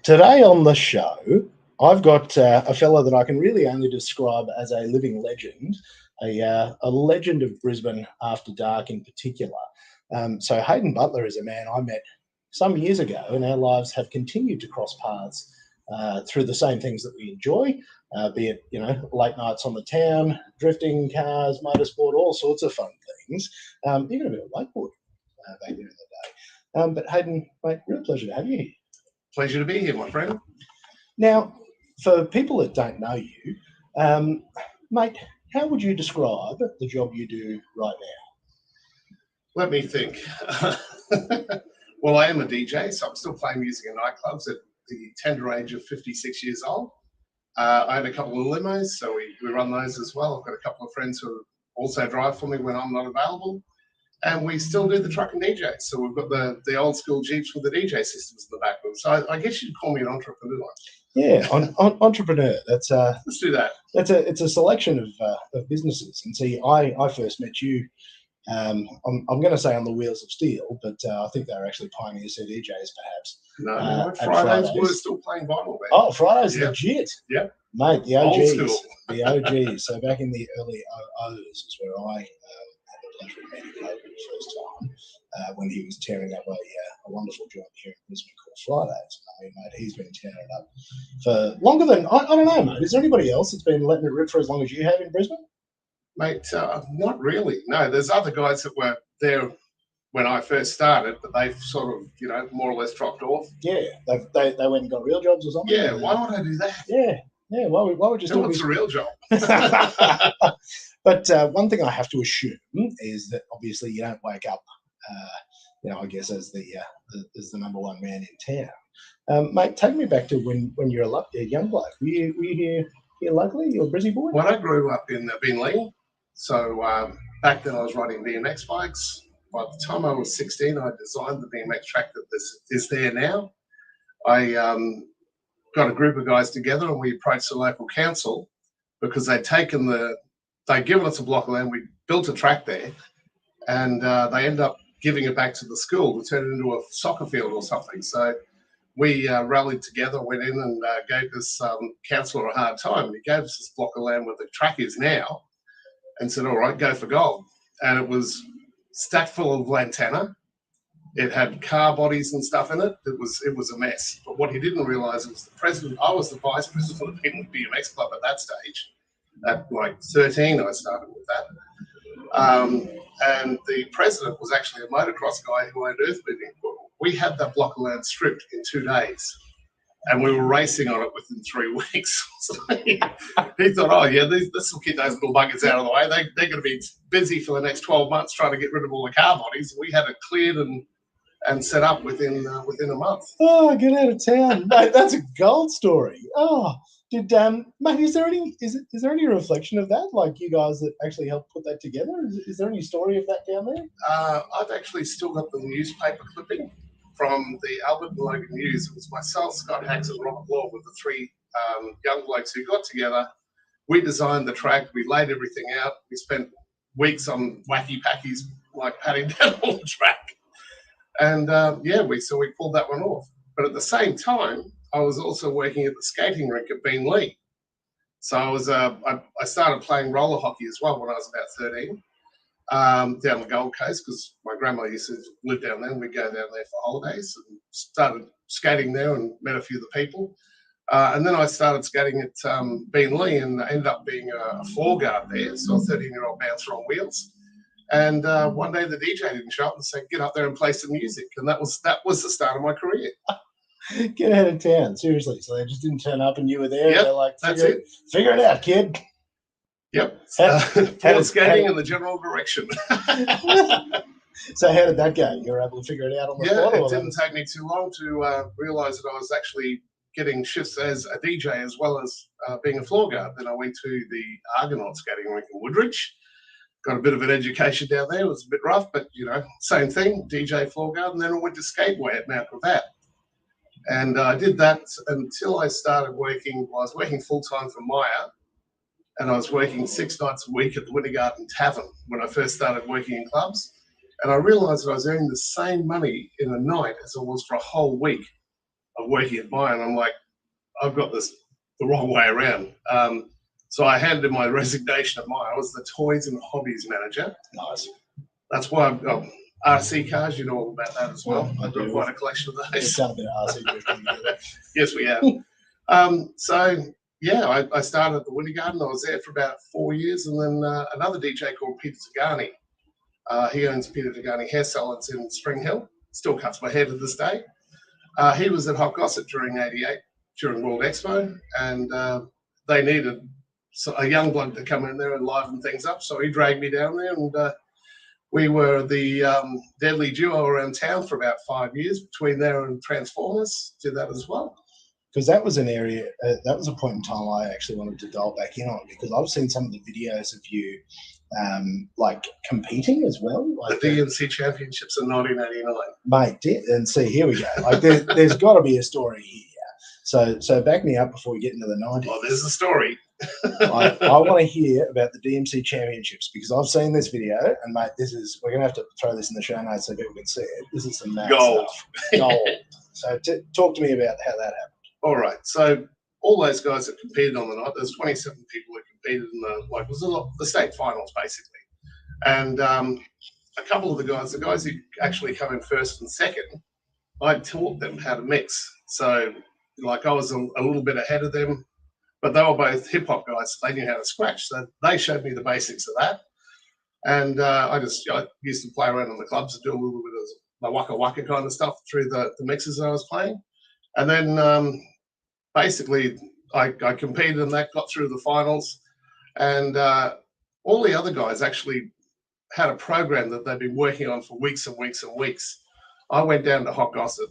Today on the show, I've got a fella that I can really only describe as a living legend, a legend of Brisbane after dark in particular. So Hadyn Butler is a man I met some years ago, and our lives have continued to cross paths through the same things that we enjoy, be it, late nights on the town, drifting cars, motorsport, all sorts of fun things, even a bit of wakeboarding back there in the day. But Hadyn, mate, real pleasure to have you here. Pleasure to be here, my friend. Now, for people that don't know you, mate, how would you describe the job you do right now? Let me think. Well, I am a DJ, so I'm still playing music in nightclubs at the tender age of 56 years old. I had a couple of limos, so we run those as well. I've got a couple of friends who also drive for me when I'm not available. And we still do the truck and DJ. So we've got the old school Jeeps with the DJ systems in the back of them. So I guess you'd call me an entrepreneur. Yeah, entrepreneur. Let's do that. It's a selection of businesses. And see, I first met you. I'm going to say on the wheels of steel, but I think they were actually Pioneer CDJs, perhaps. No, Fridays we're still playing vinyl, man. Oh, Fridays legit. Yep. Mate, the OGs. Old school. The OGs. So back in the early 00s is where I had the pleasure of meeting Logan for the first time when he was tearing up a wonderful joint here in Brisbane called Fridays. I mean, mate, he's been tearing it up for longer than, I don't know, mate. Is there anybody else that's been letting it rip for as long as you have in Brisbane? Mate, not really. No, there's other guys that were there when I first started, but they've sort of, more or less dropped off. Yeah, they went and got real jobs or something. Yeah, why would I do that? Yeah. Why would you still wants a real job? But one thing I have to assume is that obviously you don't wake up, I guess as the number one man in town. Mate, take me back to when you're a young bloke. Were you here locally? You're a Brizzy boy? Well, I grew up in Beenleigh. So back then I was riding BMX bikes. By the time I was 16, I designed the BMX track that is there now. I got a group of guys together and we approached the local council because they'd given us a block of land. We built a track there and they ended up giving it back to the school to turn it into a soccer field or something. So we rallied together, went in and gave this councillor a hard time. He gave us this block of land where the track is now and said, all right, go for gold. And it was stacked full of lantana. It had car bodies and stuff in it. It was a mess. But what he didn't realise was I was the vice president of the BMX club at that stage. At like 13, I started with that. And the president was actually a motocross guy who owned Earth Moving Equipment. We had that block of land stripped in 2 days. And we were racing on it within 3 weeks. So he thought, oh, yeah, this will keep those little buggers out of the way. They're going to be busy for the next 12 months trying to get rid of all the car bodies. We had it cleared and set up within a month. Oh, get out of town. Mate, that's a gold story. Oh, mate, is there any reflection of that? Like you guys that actually helped put that together? Is there any story of that down there? I've actually still got the newspaper clipping from the Albert and Logan News. It was myself, Scott Hacks, and Robert Law with the 3 young blokes who got together. We designed the track. We laid everything out. We spent weeks on wacky packies, like patting down all the track. And we pulled that one off. But at the same time, I was also working at the skating rink at Beenleigh. So I started playing roller hockey as well when I was about 13. Down the Gold Coast because my grandma used to live down there and we'd go down there for holidays and started skating there and met a few of the people. And then I started skating at Beenleigh and ended up being a floor guard there, so a 13-year-old bouncer on wheels. And one day the DJ didn't show up and said, get up there and play some music. And that was the start of my career. Get out of town, seriously. So they just didn't turn up and you were there. Yep, they're like, figure it out, kid. Yep. Field skating in the general direction. So how did that go? You were able to figure it out on the spot? Yeah, it didn't take me too long to realise that I was actually getting shifts as a DJ as well as being a floor guard. Then I went to the Argonaut skating rink in Woodridge. Got a bit of an education down there. It was a bit rough, but, same thing, DJ, floor guard. And then I went to Skateway at Mount Gravatt. And I did that until I started working. I was working full-time for Myer. And I was working 6 nights a week at the Winter Garden Tavern when I first started working in clubs. And I realised that I was earning the same money in a night as I was for a whole week of working at mine. I'm like, I've got this the wrong way around. So I handed in my resignation at mine. I was the toys and hobbies manager. Nice. That's why I've got RC cars. You know all about that as well. I I've got do. quite a collection of We've those. done a bit of RC drifting together. Yes, we have. So yeah, I started at the Winter Garden. I was there for about 4 years, and then another DJ called Peter Tagani. He owns Peter Tagani Hair Salons in Spring Hill. Still cuts my hair to this day. He was at Hot Gossip during '88, during World Expo, and they needed a young bloke to come in there and liven things up. So he dragged me down there, and we were the deadly duo around town for about 5 years between there and Transformers. Did that as well. Because that was an area, that was a point in time I actually wanted to dial back in on, because I've seen some of the videos of you like competing as well. Like the DNC Championships in 1989. Mate, and see, here we go. Like there's got to be a story here. So back me up before we get into the 90s. Well, there's a story. I want to hear about the DMC Championships, because I've seen this video, and mate, we're going to have to throw this in the show notes so people can see it. This is some mad Gold. stuff. Gold. So talk to me about how that happened. All right. So all those guys that competed on the night, there's 27 people that competed in the state finals basically, and a couple of the guys who actually come in first and second, I taught them how to mix. So like I was a little bit ahead of them, but they were both hip hop guys. So they knew how to scratch. So they showed me the basics of that, and I used to play around in the clubs and do a little bit of the waka waka kind of stuff through the mixes that I was playing. And then basically I competed in that, got through the finals, and all the other guys actually had a program that they'd been working on for weeks and weeks and weeks. I went down to Hot Gossip,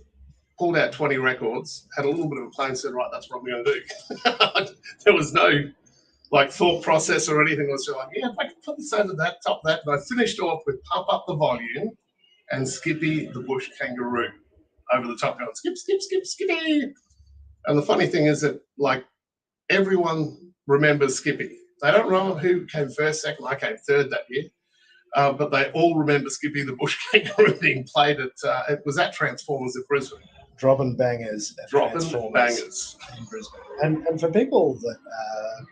pulled out 20 records, had a little bit of a plan, said, right, that's what I'm going to do. There was no like thought process or anything. I was just like, yeah, if I could put this over that, top that. And I finished off with Pump Up the Volume and Skippy the Bush Kangaroo over the top, going skip, skip, skip, Skippy. And the funny thing is that like everyone remembers Skippy. They don't remember who came first, second. I came third that year, but they all remember Skippy the Bush Kangaroo being played at. It was at Transformers in Brisbane. Dropping bangers at Dropping bangers in Brisbane. And for people that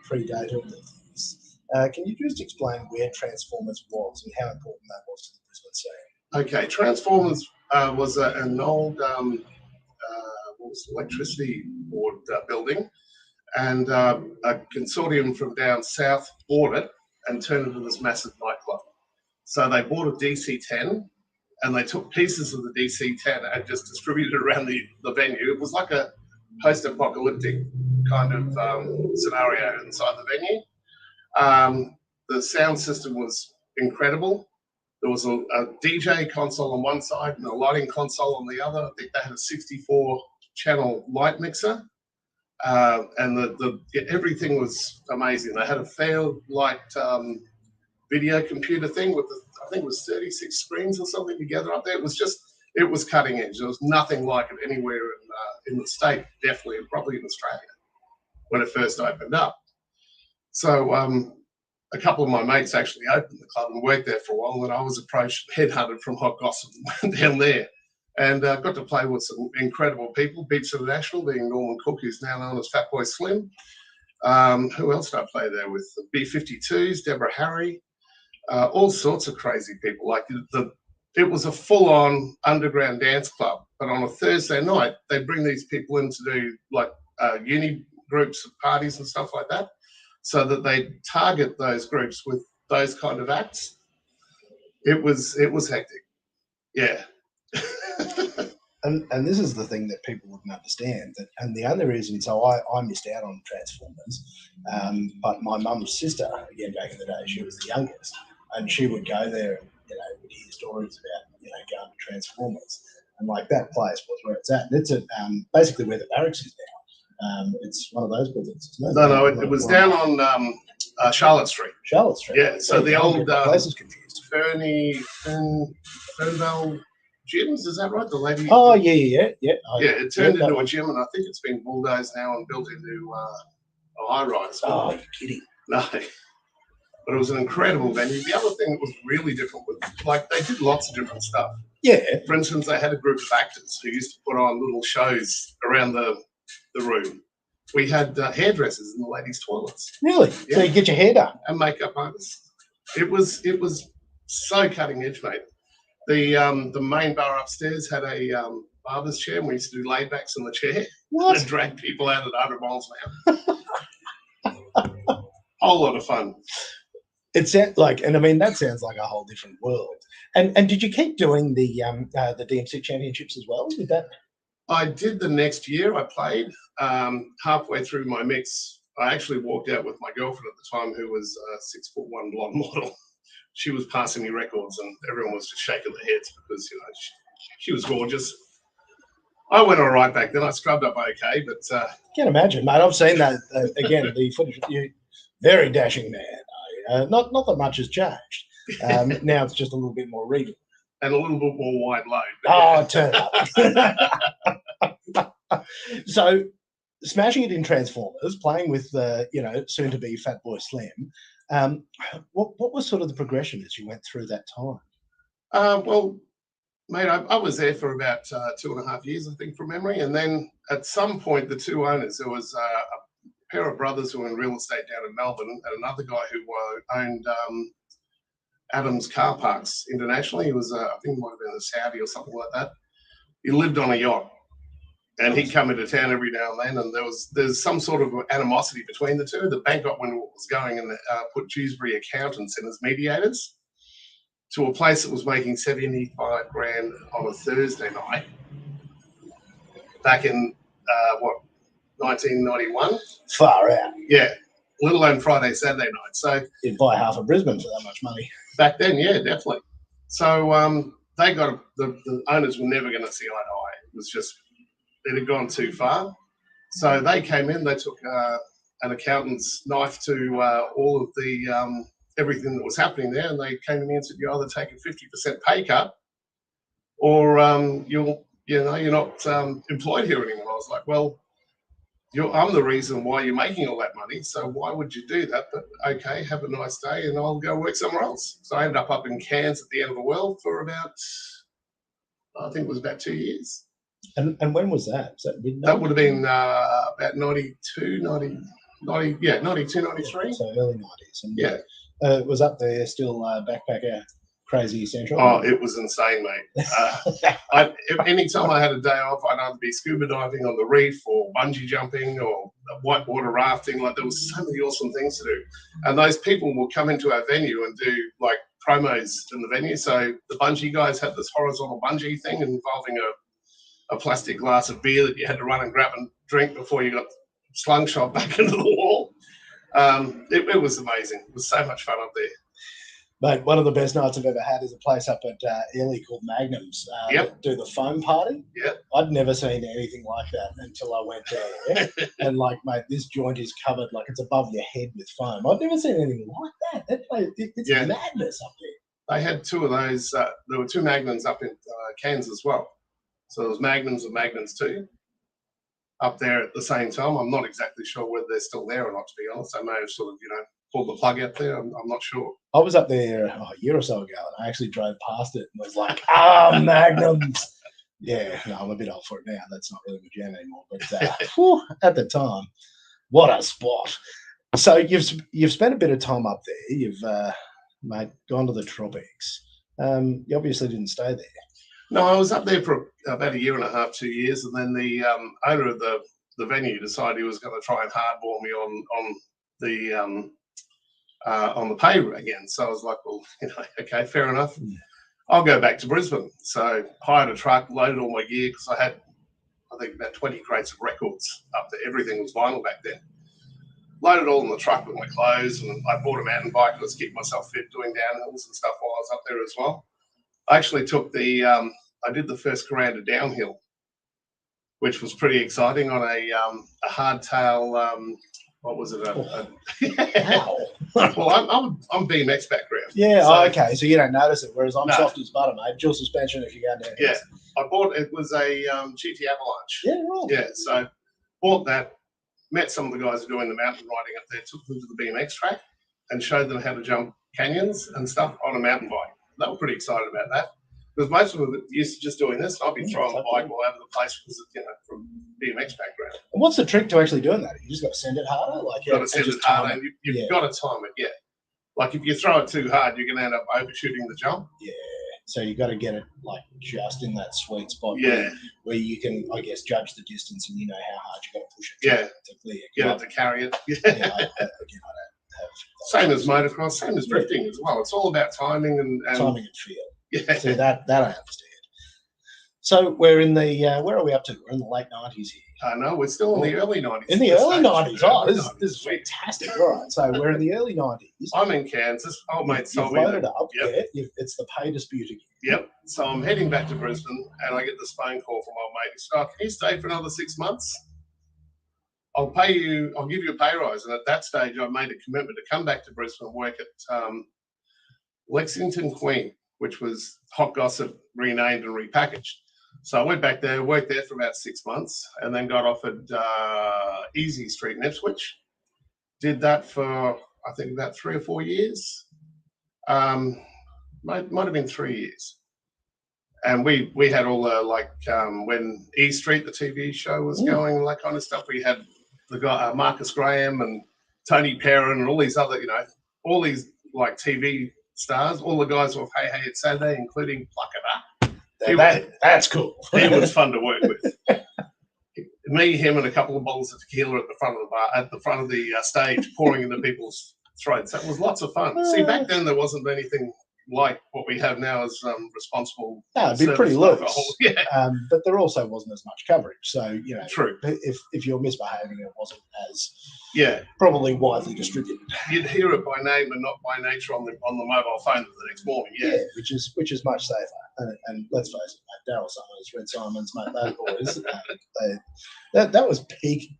predate all of this, can you just explain where Transformers was and how important that was to the Brisbane scene? Okay, Transformers was an old electricity board building, and a consortium from down south bought it and turned it into this massive nightclub. So they bought a DC-10 and they took pieces of the DC-10 and just distributed it around the venue. It was like a post-apocalyptic kind of scenario inside the venue. The sound system was incredible. There was a DJ console on one side and a lighting console on the other. I think they had a 64-channel light mixer, and everything was amazing. They had a Fairlight video computer thing with I think it was 36 screens or something together up there. It was cutting edge. There was nothing like it anywhere in the state, definitely, and probably in Australia when it first opened up. So a couple of my mates actually opened the club and worked there for a while, and I was approached, headhunted from Hot Gossip down there, and got to play with some incredible people. Beats International, being Norman Cook, who's now known as Fatboy Slim. Who else did I play there with? The B-52s, Deborah Harry, all sorts of crazy people. Like it was a full-on underground dance club, but on a Thursday night, they bring these people in to do like uni groups of parties and stuff like that, so that they target those groups with those kind of acts. It was hectic. Yeah. And this is the thing that people wouldn't understand. And the only reason, so I missed out on Transformers, but my mum's sister, again back in the day, she was the youngest, and she would go there and would hear stories about going to Transformers, and like that place was where it's at. And it's at basically where the barracks is now. It's one of those buildings. No, it was down on Charlotte Street. Charlotte Street. Yeah, so the old place is confused. Fernbell gyms, is that right? The lady. Oh yeah. It turned into a gym, and I think it's been bulldozed now and built into a high rise. Oh, you're kidding? No. but it was an incredible venue. The other thing that was really different was, like, they did lots of different stuff. Yeah. For instance, they had a group of actors who used to put on little shows around the room. We had hairdressers in the ladies' toilets. Really? Yeah. So you get your hair done? And makeup artists. It was so cutting edge, mate. The main bar upstairs had a barber's chair, and we used to do laybacks in the chair. What? And drag people out at 100 miles an hour. Whole lot of fun. It sounds like, and I mean, that sounds like a whole different world. And did you keep doing the DMC championships as well with that? I did the next year. I played. Halfway through my mix, I actually walked out with my girlfriend at the time, who was a 6'1" blonde model. She was passing me records, and everyone was just shaking their heads because, you know, she was gorgeous. I went all right back then. I scrubbed up okay, but Can't imagine, mate. I've seen that again. The footage. You very dashing man. Not that much has changed. Now it's just a little bit more regal and a little bit more wide load. Oh, turn up. So, smashing it in Transformers, playing with soon to be Fat Boy Slim. What was sort of the progression as you went through that time? Well, mate, I was there for about 2.5 years, I think, from memory. And then at some point, the two owners, there was a pair of brothers who were in real estate down in Melbourne, and another guy who owned Adams Car Parks internationally. He was, I think, he might have been a Saudi or something like that. He lived on a yacht, and he'd come into town every now and then. And there's some sort of animosity between the two. The bank got wind of what was going, and put Dewsbury accountants in as mediators to a place that was making 75 grand on a Thursday night back in 1991. Far out. Yeah, let alone Friday, Saturday night. So you'd buy half of Brisbane for that much money. Back then, yeah, definitely. So they got the owners were never going to see eye to eye. It was just, it had gone too far. So they came in. They took an accountant's knife to all of the everything that was happening there, and they came to me and said, "You either take a 50% pay cut, or you're not employed here anymore." I was like, "Well, I'm the reason why you're making all that money, so why would you do that? But okay, have a nice day, and I'll go work somewhere else." So I ended up in Cairns at the end of the world for about, I think it was about 2 years. And when was that? Was that midnight? That would have been about 92, 93. So early 90s. And yeah. It was up there still backpacker crazy central. Oh, it was insane, mate. Anytime I had a day off, I'd either be scuba diving on the reef or bungee jumping or whitewater rafting. Like, there was so many awesome things to do. And those people will come into our venue and do like promos in the venue. So the bungee guys had this horizontal bungee thing involving a plastic glass of beer that you had to run and grab and drink before you got slungshot back into the wall. It was amazing. It was so much fun up there. Mate, one of the best nights I've ever had is a place up at Ely called Magnum's. Yep. Do the foam party. Yep. I'd never seen anything like that until I went there. And like, mate, this joint is covered like it's above your head with foam. I've never seen anything like that. That place, it's madness up there. They had two of those. There were two Magnums up in Cairns as well. So there was Magnums and Magnums too up there at the same time. I'm not exactly sure whether they're still there or not, to be honest. They may have sort of, pulled the plug out there. I'm not sure. I was up there a year or so ago, and I actually drove past it and was like, Magnums. Yeah, no, I'm a bit old for it now. That's not really my jam anymore. But at the time, what a spot. So you've spent a bit of time up there. You've gone to the tropics. You obviously didn't stay there. No, I was up there for about 1.5 years, 2 years, and then the owner of the venue decided he was going to try and hardball me on the pay again. So I was like, well, okay, fair enough. I'll go back to Brisbane. So hired a truck, loaded all my gear, because I had, I think, about 20 crates of records up there. Everything was vinyl back then. Loaded all in the truck with my clothes, and I bought a mountain bike to keep myself fit, doing downhills and stuff while I was up there as well. I actually took I did the first Kuranda downhill, which was pretty exciting, on a hardtail, what was it? Wow. Well, I'm BMX background. Yeah, so, okay, so you don't notice it, whereas I'm soft as butter, mate. Dual suspension if you go down. Yeah, I bought, it was a GT Avalanche. Yeah, right. Yeah, so bought that, met some of the guys doing the mountain riding up there, took them to the BMX track. and showed them how to jump canyons and stuff on a mountain bike. They were pretty excited about that because most of them were used to just doing this. I'd be throwing the bike all over the place because from BMX background. And what's the trick to actually doing that? You just got to send it harder. You've got to send it harder, and you've got to time it. Yeah, like if you throw it too hard, you're going to end up overshooting the jump. Yeah. So you got to get it like just in that sweet spot. Yeah. Where you can, I guess, judge the distance and you know how hard you got to push it. Yeah. To clear. Get it to carry it. Yeah. I don't have. Same as motocross, same as drifting as well. It's all about timing and timing and feel. Yeah. See that I understand. So we're in the where are we up to? We're in the late 90s here. No, we're still in the early 90s. In the early 90s. Oh, this is fantastic. All right. So we're in the early 90s. I'm in Kansas. Old mate You've loaded up. Yep. Yeah. It's the pay dispute again. Yep. So I'm heading back to Brisbane and I get this phone call from old mate. He said, "Can you stay for another 6 months? I'll give you a pay rise." And at that stage, I made a commitment to come back to Brisbane and work at Lexington Queen, which was Hot Gossip renamed and repackaged. So I went back there, worked there for about 6 months, and then got offered Easy Street in Ipswich. Did that for, I think, about 3 or 4 years. Might have been 3 years. And we had all the, when E Street, the TV show, was going, and that kind of stuff. We had the guy, Marcus Graham and Tony Perrin and all these other, all these like TV stars, all the guys off Hey Hey It's Saturday, including Pluck It Up. That's cool. He was fun to work with. Me, him, and a couple of bottles of tequila at the front of the bar, at the front of the stage, pouring into people's throats. That was lots of fun. See, back then there wasn't anything like what we have now as responsible. No, it'd be pretty loose. Yeah. But there also wasn't as much coverage. So, true. If you're misbehaving, it wasn't as probably widely distributed. You'd hear it by name and not by nature on the mobile phone the next morning. Yeah, which is much safer. And let's face it, Daryl Summers, Red Simons, mate, those boys, that was peak.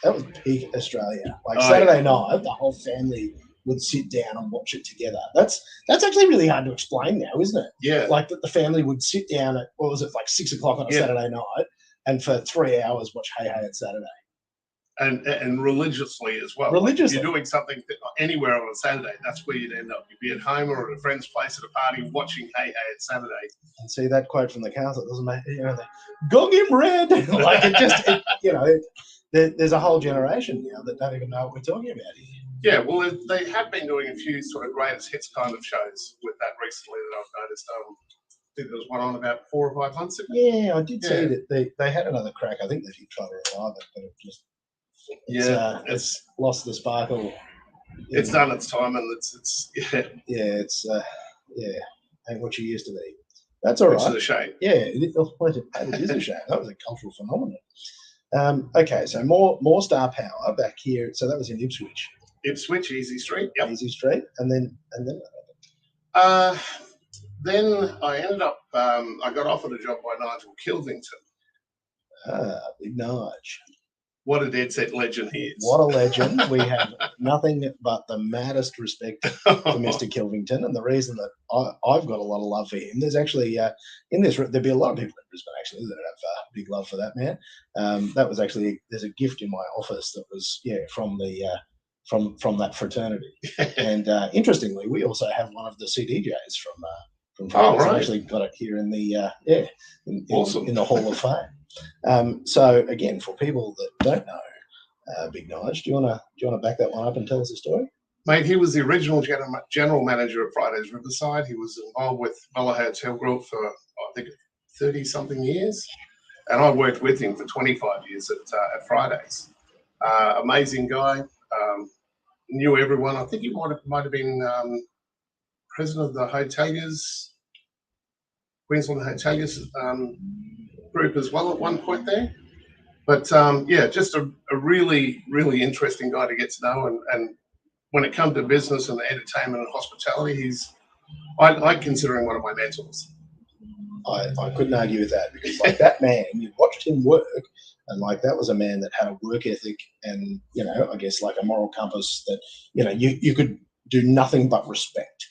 That was peak Australia. Like Saturday night, the whole family would sit down and watch it together. That's actually really hard to explain now, isn't it? Yeah. Like that the family would sit down at, what was it, like 6 o'clock on a Saturday night and for 3 hours watch Hey Hey It's Saturday. And religiously as well. Religiously. Like you're doing something anywhere on a Saturday, that's where you'd end up. You'd be at home or at a friend's place at a party watching Hey Hey It's Saturday. And see that quote from the council, it doesn't matter, gong him red. Like there's a whole generation now that don't even know what we're talking about here. Yeah, well, they have been doing a few sort of greatest hits kind of shows with that recently that I've noticed. I think there was one on about 4 or 5 months ago. Yeah, I did see that they had another crack. I think that he tried to revive it, but it just it's lost the sparkle. It's done its time, and it's ain't what you used to be. That's all right. Which is a shame. Yeah, it is a shame. That was a cultural phenomenon. Okay, so more star power back here. So that was in Ipswich. Ipswich, Easy Street. Yep. Easy Street, and then. Then I ended up. I got offered a job by Nigel Kilvington. Big Nige. What a dead set legend he is. What a legend. We have nothing but the maddest respect for Mr. Kilvington, and the reason that I've got a lot of love for him. There's actually there'd be a lot of people in Brisbane actually that have big love for that man. That was actually, there's a gift in my office that was from the. From that fraternity, and interestingly, we also have one of the CDJs from France. Right. I actually got it here in the awesome. in the Hall of Fame. So again, for people that don't know Big Nige, do you want to back that one up and tell us the story? Mate, he was the original general manager at Friday's Riverside. He was involved with Butler Hotel Group for I think 30-something years, and I worked with him for 25 years at Friday's. Amazing guy. Knew everyone. I think he might have been president of the hoteliers, Queensland hoteliers group as well at one point there. But just a really, really interesting guy to get to know. And when it comes to business and entertainment and hospitality, I consider him one of my mentors. I couldn't argue with that, because like that man, you watched him work, and like that was a man that had a work ethic and I guess like a moral compass that you could do nothing but respect.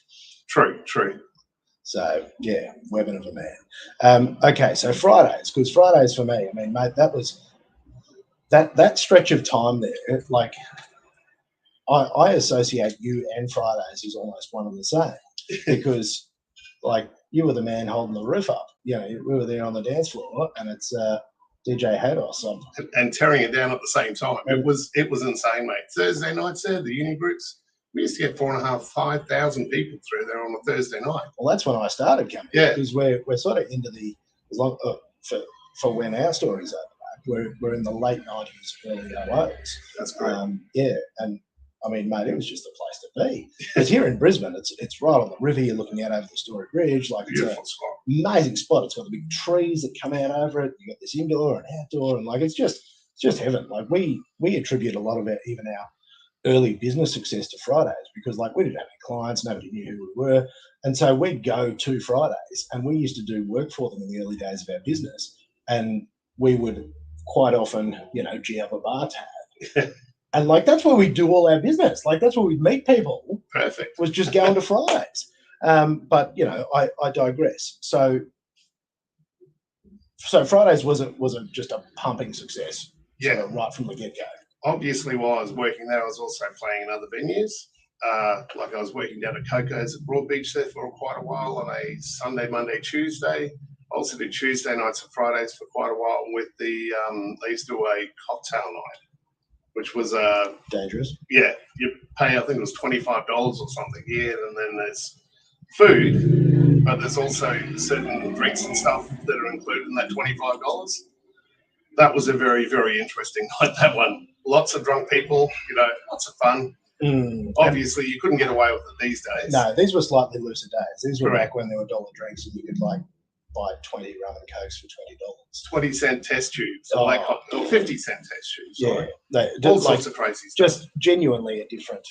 True. So yeah, weapon of a man. Okay, so Fridays, because Fridays for me, I mean, mate, that was that stretch of time there. Like I associate you and Fridays as almost one and the same because, like, you were the man holding the roof up. You know, we were there on the dance floor, and it's DJ Hados and tearing it down at the same time. It was insane, mate. Thursday nights there, the uni groups, we used to get 4,500, 5,000 people through there on a Thursday night. Well, that's when I started coming. Yeah, because we're sort of into the for when our stories are. We're in the late 90s, early 00s. That's great. Yeah, and I mean, mate, it was just the place to be. Because here in Brisbane, it's right on the river. You're looking out over the Story Bridge. Like, beautiful it's spot. Amazing spot. It's got the big trees that come out over it. You got this indoor and outdoor, and like it's just heaven. Like we attribute a lot of even our early business success to Fridays because like we didn't have any clients, nobody knew who we were, and so we'd go to Fridays, and we used to do work for them in the early days of our business, and we would quite often, you know, gee up a bar tab. And like that's where we do all our business. Like that's where we meet people. Perfect. Was just going to Fridays. But you know, I digress. So Fridays wasn't just a pumping success. Yeah, sort of right from the get go. Obviously, while I was working there, I was also playing in other venues. Like I was working down at Coco's at Broadbeach there for quite a while on a Sunday, Monday, Tuesday. I also did Tuesday nights and Fridays for quite a while with the they used to do a cocktail night, which was dangerous. Yeah, you pay, I think it was $25 or something here, and then there's food, but there's also certain drinks and stuff that are included in that $25. That was a very, very interesting night, that one. Lots of drunk people, you know, lots of fun. Obviously, you couldn't get away with it these days. No, these were slightly looser days. These were Correct. back when there were dollar drinks and you could like buy 20 rum and cokes for $20. 20-cent test tubes, or 50-cent test tubes. Yeah, all sorts of crazy stuff. Just genuinely a different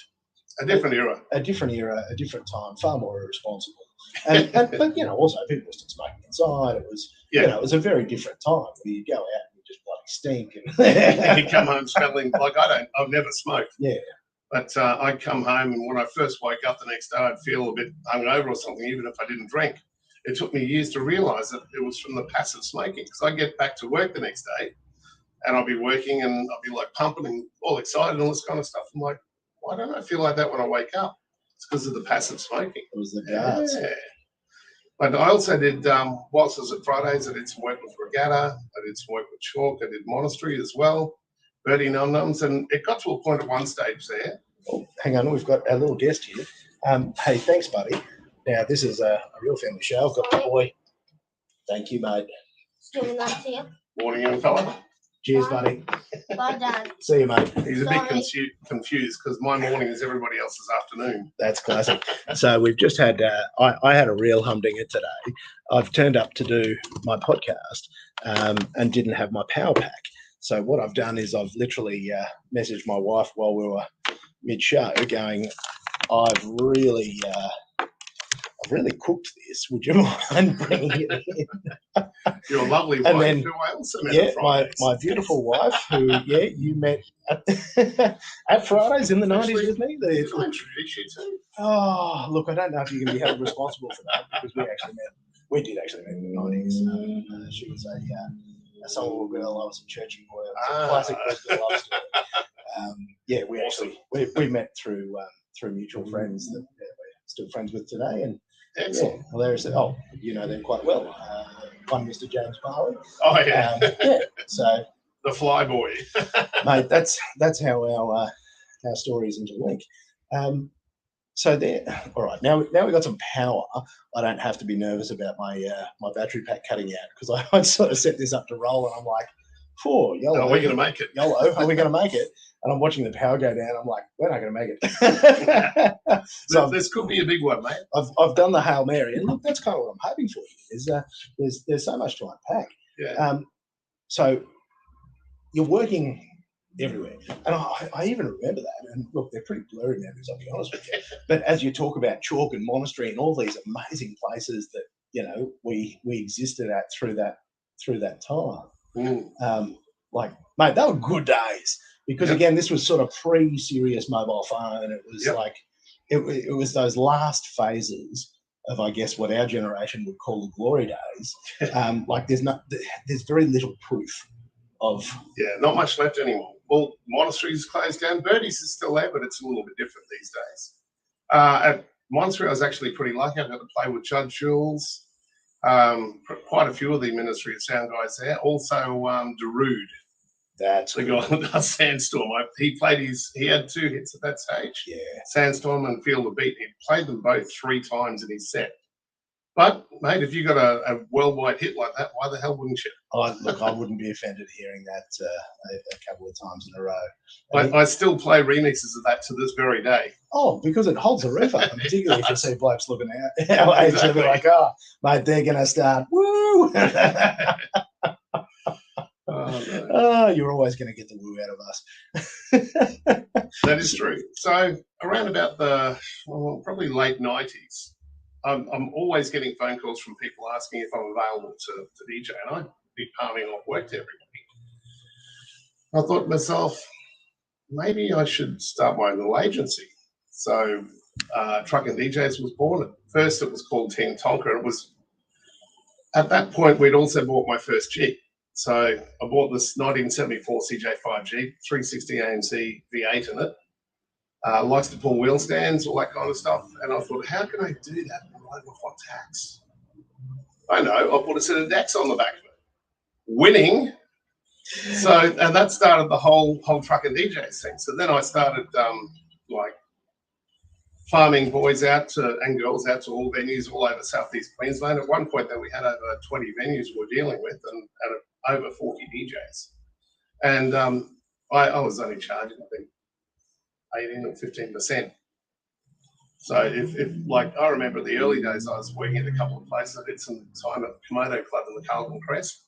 era, a different time, far more irresponsible. And but you know, also people were still smoking inside. It was you know, it was a very different time where you go out and you just bloody stink and you come home smelling like I've never smoked. Yeah. But I'd come home, and when I first woke up the next day, I'd feel a bit hungover or something, even if I didn't drink. It took me years to realise that it was from the passive smoking. Because I get back to work the next day, and I'll be working, and I'll be like pumping and all excited and all this kind of stuff. I'm like, why don't I feel like that when I wake up? It's because of the passive smoking. It was the darts. Yeah. But I also did, whilst I was at Fridays, I did some work with Regatta, I did some work with Chalk, I did Monastery as well, Birdie Num Nums, and it got to a point at one stage there. Oh, hang on, we've got our little guest here. Hey, thanks, buddy. Now, this is a real family show. I've got the boy. Thank you, mate. Still nice here. Morning, young fella. Cheers, buddy. Bye, Dad. See you, mate. He's a bit confused because my morning is everybody else's afternoon. That's classic. So we've just had, I had a real humdinger today. I've turned up to do my podcast and didn't have my power pack. So what I've done is I've literally messaged my wife while we were mid-show going, I've really cooked this. Would you mind bringing it in? Your lovely wife, then, who I also met my beautiful wife, who you met at Fridays in the 90s with me. Did I introduce you to? Oh, look, I don't know if you can be held responsible for that because we did actually meet in the 90s. She was a song little girl. I was a churchy boy. It was a classic Brisbane love story. We actually we met through mutual friends that we're still friends with today, and excellent. Hilarious. Oh, you know them quite well. One Mr. James Barley. Oh yeah. So the fly boy, mate. That's how our stories interlink. So there. All right. Now we've got some power. I don't have to be nervous about my battery pack cutting out because I sort of set this up to roll, and I'm like, YOLO. Are we going to make it? YOLO. Are we going to make it? And I'm watching the power go down. I'm like, we're not going to make it. So this could be a big one, mate. I've done the Hail Mary, and look, that's kind of what I'm hoping for you. There's so much to unpack. Yeah. So you're working everywhere, and I even remember that. And look, they're pretty blurry memories, I'll be honest with you. But as you talk about Chalk and Monastery and all these amazing places that we existed at through that time, like mate, they were good days. Because again, this was sort of pre-serious mobile phone. It was like it was those last phases of, I guess, what our generation would call the glory days. Like there's very little proof of. Yeah, not much left anymore. Well, Monastery's closed down. Birdies is still there, but it's a little bit different these days. At Monastery, I was actually pretty lucky. I got to play with Judge Jules, quite a few of the Ministry of Sound guys there. Also, Darude, That's the guy that does Sandstorm. He had 2 hits at that stage. Yeah. Sandstorm and Feel the Beat. He played them both 3 times in his set. But, mate, if you got a worldwide hit like that, why the hell wouldn't you? Look, I wouldn't be offended hearing that a couple of times in a row. I still play remixes of that to this very day. Oh, because it holds the roof up, and particularly if you see blokes looking out our age, they'll be like, "Oh, mate, they're going to start woo." Oh, you're always going to get the woo out of us. That is true. So around about probably late 90s, I'm always getting phone calls from people asking if I'm available to DJ, and I'd be palming off work to everybody. I thought to myself, maybe I should start my little agency. So Truck and DJs was born. At first it was called Team Tonka. It was, at that point, we'd also bought my first Jeep. So I bought this 1974 CJ5 Jeep, 360 AMC V8 in it. Likes to pull wheel stands, all that kind of stuff. And I thought, how can I do that and ride off on tax? I know, I'll put a set of decks on the back of it. Winning. So, and that started the whole Truck and DJs thing. So then I started farming boys out and girls out to all venues all over Southeast Queensland. At one point, though, we had over 20 venues we were dealing with and over 40 DJs. And I was only charging, I think, 18 or 15%. So if like, I remember the early days, I was working at a couple of places. I did some time at Komodo Club in the Carlton Crest.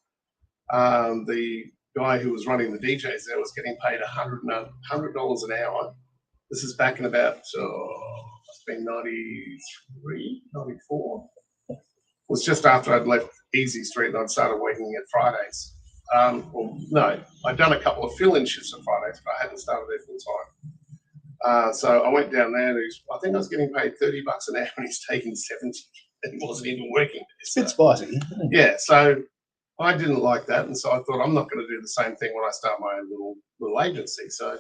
The guy who was running the DJs there was getting paid $100 an hour. This is back in about, it's been 93, 94. It was just after I'd left Easy Street and I'd started working at Fridays. I'd done a couple of fill-in shifts at Fridays, but I hadn't started there full time. So I went down there and I think I was getting paid $30 an hour and he's taking 70 and he wasn't even working. It's a bit spicy. Yeah, so I didn't like that. And so I thought, I'm not going to do the same thing when I start my own little agency. So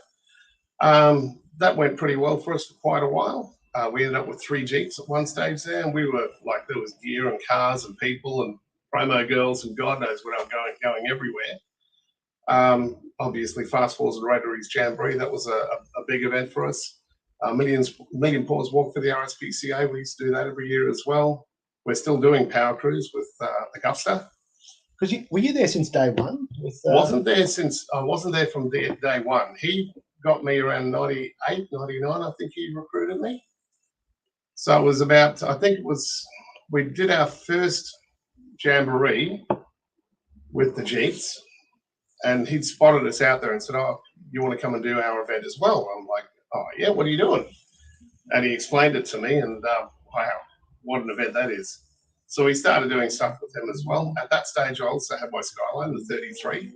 that went pretty well for us for quite a while. We ended up with 3 Jeeps at one stage there, and we were like, there was gear and cars and people and promo girls and God knows what else going everywhere. Obviously, Fast Falls and Rotaries Jamboree, that was a big event for us. Million Paws Walk for the RSPCA, we used to do that every year as well. We're still doing Power Cruise with the Gupster. Because were you there since day one? I wasn't there from day one. He got me around 98, 99, I think he recruited me. So it was about, we did our first Jamboree with the Jeeps, and he'd spotted us out there and said, "Oh, you want to come and do our event as well?" I'm like, "Oh, yeah, what are you doing?" And he explained it to me, and wow, what an event that is. So we started doing stuff with him as well. At that stage, I also had my Skyline, the 33.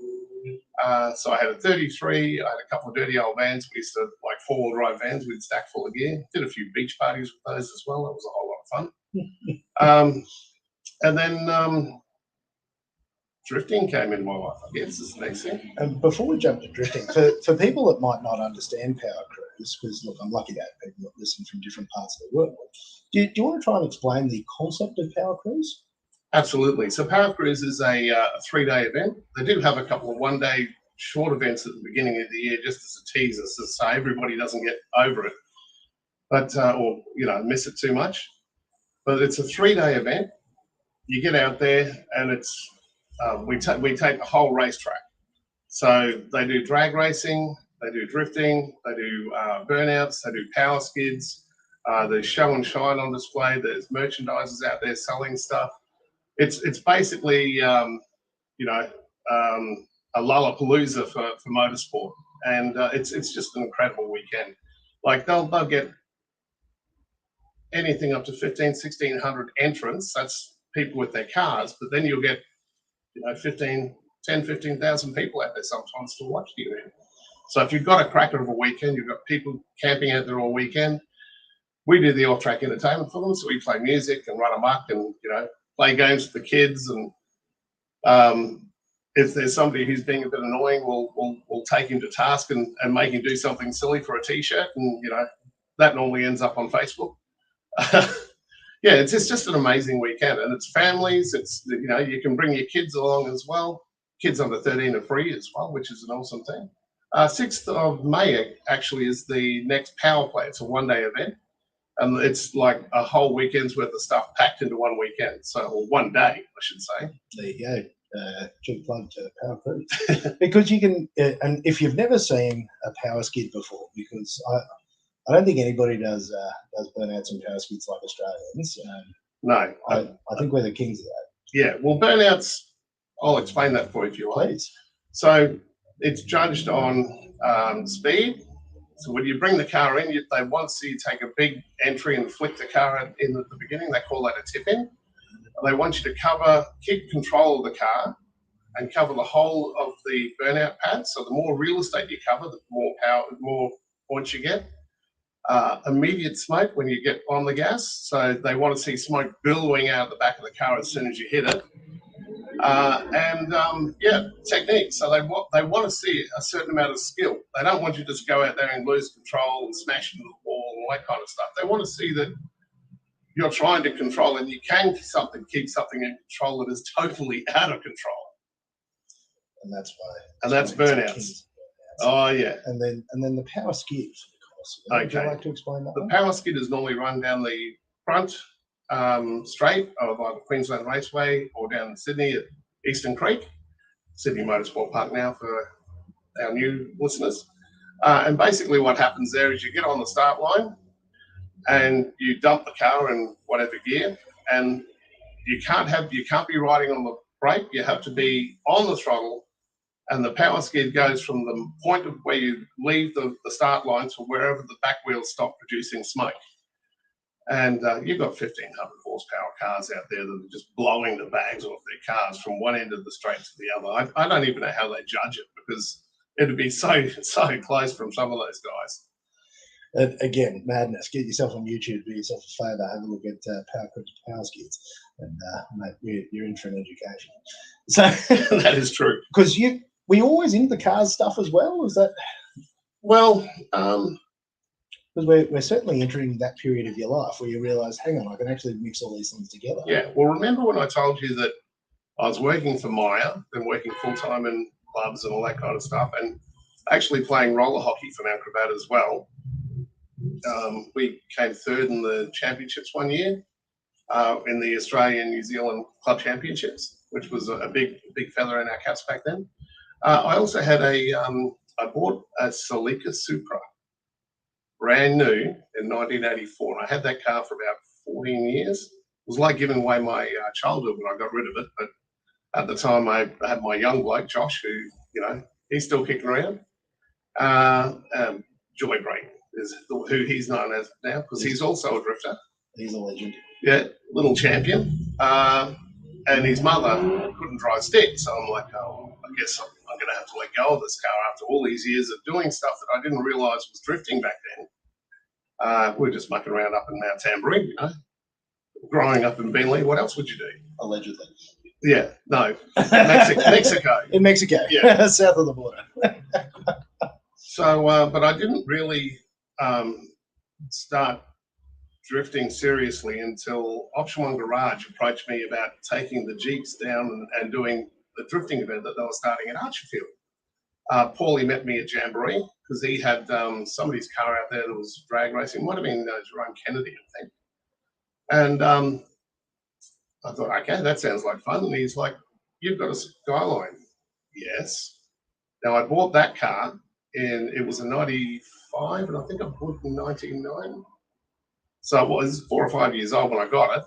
So I had a 33, I had a couple of dirty old vans. We used to, like 4-wheel drive vans, we'd stack full of gear. Did a few beach parties with those as well. That was a whole lot of fun. And then drifting came into my life, I guess, is the next thing. And before we jump to drifting, for people that might not understand Power Cruise, because look, I'm lucky to have people that listen from different parts of the world. Do you want to try and explain the concept of Power Cruise? Absolutely. So Power Cruise is a 3-day event. They do have a couple of 1-day short events at the beginning of the year, just as a teaser, so everybody doesn't get over it, but or miss it too much. But it's a 3-day event. You get out there, and it's we take the whole racetrack. So they do drag racing, they do drifting, they do burnouts, they do power skids. There's show and shine on display. There's merchandisers out there selling stuff. It's basically a Lollapalooza for motorsport, and it's just an incredible weekend. Like they'll get anything up to 1,500 entrants. That's people with their cars, but then you'll get 15,000 people out there sometimes to watch the event. So if you've got a cracker of a weekend, you've got people camping out there all weekend. We do the off-track entertainment for them, so we play music and run amok and play games with the kids, and if there's somebody who's being a bit annoying, we'll take him to task and make him do something silly for a t-shirt, and that normally ends up on Facebook. Yeah, it's just an amazing weekend, and it's families. It's you can bring your kids along as well. Kids under 13 are free as well, which is an awesome thing. 6th of May actually is the next power play. It's a one-day event, and it's like a whole weekend's worth of stuff packed into one weekend. So, or one day, I should say. There you go. Cheap plug to Power Crew. Because you can, and if you've never seen a power skid before, because I don't think anybody does burnouts and power skids like Australians. No, I think we're the kings of that. Yeah, well, burnouts, I'll explain that for you if you like. Please. So it's judged on speed. So when you bring the car in, they want to see you take a big entry and flick the car in at the beginning. They call that a tip-in. They want you to keep control of the car and cover the whole of the burnout pad. So the more real estate you cover, the more power, the more points you get. Immediate smoke when you get on the gas. So they want to see smoke billowing out of the back of the car as soon as you hit it. Technique. So they want to see a certain amount of skill. They don't want you to just go out there and lose control and smash into the wall and all that kind of stuff. They want to see that you're trying to control, and you can keep something in control that is totally out of control. And that's why. And that's burnouts. Oh yeah. And then the power skid. Okay. Would you like to explain that? The power skid is normally run down the front straight of either Queensland Raceway or down in Sydney at Eastern Creek, Sydney Motorsport Park now for our new listeners. And basically what happens there is you get on the start line and you dump the car in whatever gear, and you can't be riding on the brake. You have to be on the throttle, and the power skid goes from the point of where you leave the start line to wherever the back wheels stop producing smoke. And you've got 1,500 horsepower cars out there that are just blowing the bags off their cars from one end of the straight to the other. I don't even know how they judge it, because it'd be so close from some of those guys. Again, madness. Get yourself on YouTube, do yourself a favour, have a look at power skids, and mate, you're in for an education. So that is true. Because were you always into the cars stuff as well? Was that? Well, because we're certainly entering that period of your life where you realise, hang on, I can actually mix all these things together. Yeah. Well, remember when I told you that I was working for Maya, then working full time in clubs and all that kind of stuff, and actually playing roller hockey for Mount Gravatt as well. We came third in the championships one year, in the Australian New Zealand Club Championships, which was a big feather in our caps back then. I also had I bought a Celica Supra, brand new in 1984, and I had that car for about 14 years. It was like giving away my childhood when I got rid of it, but at the time I had my young bloke, Josh, who, he's still kicking around. Joy Break is who he's known as now, because he's also a drifter. He's a legend. Yeah, little champion. And his mother couldn't drive stick, so I'm like, oh, I guess I'm going to have to let go of this car after all these years of doing stuff that I didn't realise was drifting back then. We were just mucking around up in Mount Tamborine, growing up in Beenleigh. What else would you do? Allegedly. Yeah, no, Mexico. In Mexico, yeah, south of the border. So, but I didn't really start drifting seriously until Option One Garage approached me about taking the Jeeps down and doing the drifting event that they were starting at Archerfield. Paulie met me at Jamboree because he had somebody's car out there that was drag racing. Might have been Jerome Kennedy, I think. And I thought, okay, that sounds like fun. And he's like, you've got a Skyline. Yes. Now, I bought that car, and it was a 95, and I think I bought it in 99. So I was 4 or 5 years old when I got it.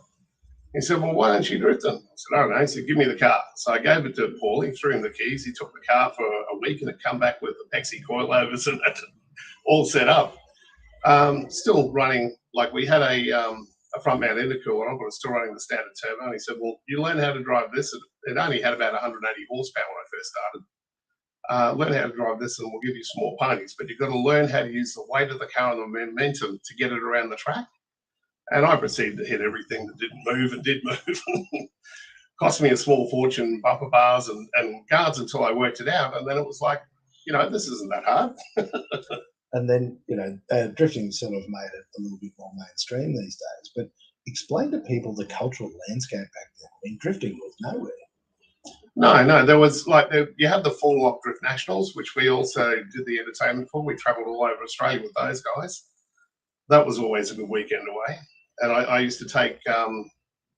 He said, well, why don't you drift it? I said, I don't know. He said, give me the car. So I gave it to Paul. He threw him the keys. He took the car for a week, and it come back with the Pexi coilovers and all set up. Still running, like we had a front mount intercooler on, but it's still running the standard turbo. And he said, well, you learn how to drive this. It only had about 180 horsepower when I first started. Learn how to drive this and we'll give you some more ponies, but you've got to learn how to use the weight of the car and the momentum to get it around the track. And I proceeded to hit everything that didn't move and did move. cost me a small fortune, bumper bars and guards until I worked it out. And then it was like, this isn't that hard. And then, drifting sort of made it a little bit more mainstream these days. But explain to people the cultural landscape back then. I mean, drifting was nowhere. No, there was you had the Full Lock Drift Nationals, which we also did the entertainment for. We travelled all over Australia with those guys. That was always a good weekend away. And I used to take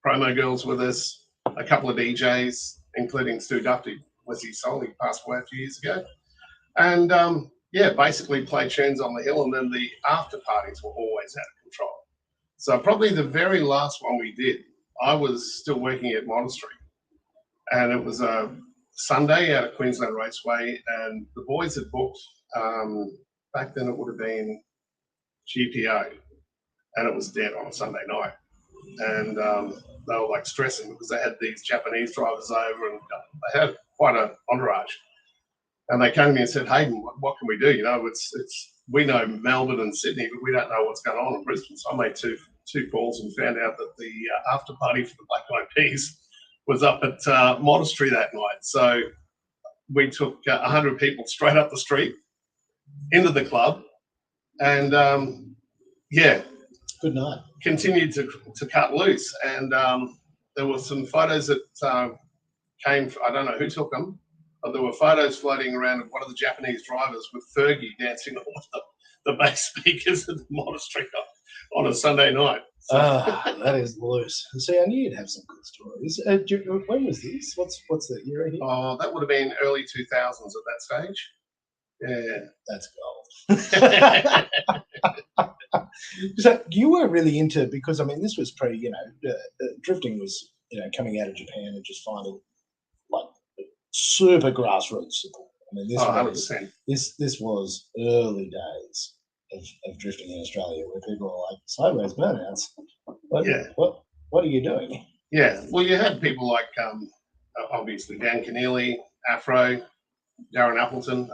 promo girls with us, a couple of DJs, including Stu Duffy, was his soul. He passed away a few years ago. And basically play tunes on the hill, and then the after parties were always out of control. So probably the very last one we did, I was still working at Monastery, and it was a Sunday out at Queensland Raceway, and the boys had booked, back then it would have been GPO, and it was dead on a Sunday night. And they were like stressing because they had these Japanese drivers over, and they had quite an entourage. And they came to me and said, "Hadyn, what can we do? We know Melbourne and Sydney, but we don't know what's going on in Brisbane." So I made two calls and found out that the after party for the Black Eyed Peas was up at Monastery that night. So we took 100 people straight up the street into the club, and good night. Continued to cut loose. And there were some photos that came. I don't know who took them. But there were photos floating around of one of the Japanese drivers with Fergie dancing on the bass speakers at the Monastery on a Sunday night. So. That is loose. See, I knew you'd have some good stories. When was this? What's the era here? Oh, that would have been early 2000s at that stage. Yeah. That's gold. So you were really into, because I mean, this was drifting was, coming out of Japan and just finding like super grassroots support. I mean, this was early days of drifting in Australia, where people were like, sideways burnouts. What are you doing? Yeah, well, you had people like obviously Dan Keneally, Afro, Darren Appleton,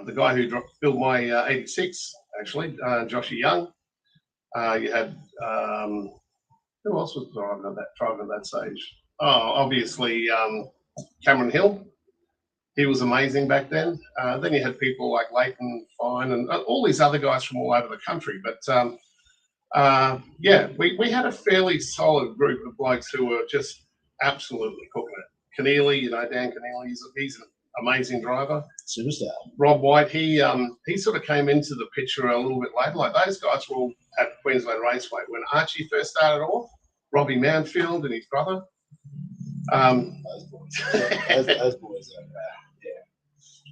the guy who built my 86, actually, Joshy Young. You had who else was driving at that stage? Oh, obviously Cameron Hill. He was amazing back then. Then you had people like Leighton Fine and all these other guys from all over the country. But we had a fairly solid group of blokes who were just absolutely cooking it. Keneally, Dan Keneally, he's an amazing driver. Superstar. Rob White, he sort of came into the picture a little bit later. Like those guys were all at Queensland Raceway when Archie first started off. Robbie Mountfield and his brother. Those boys are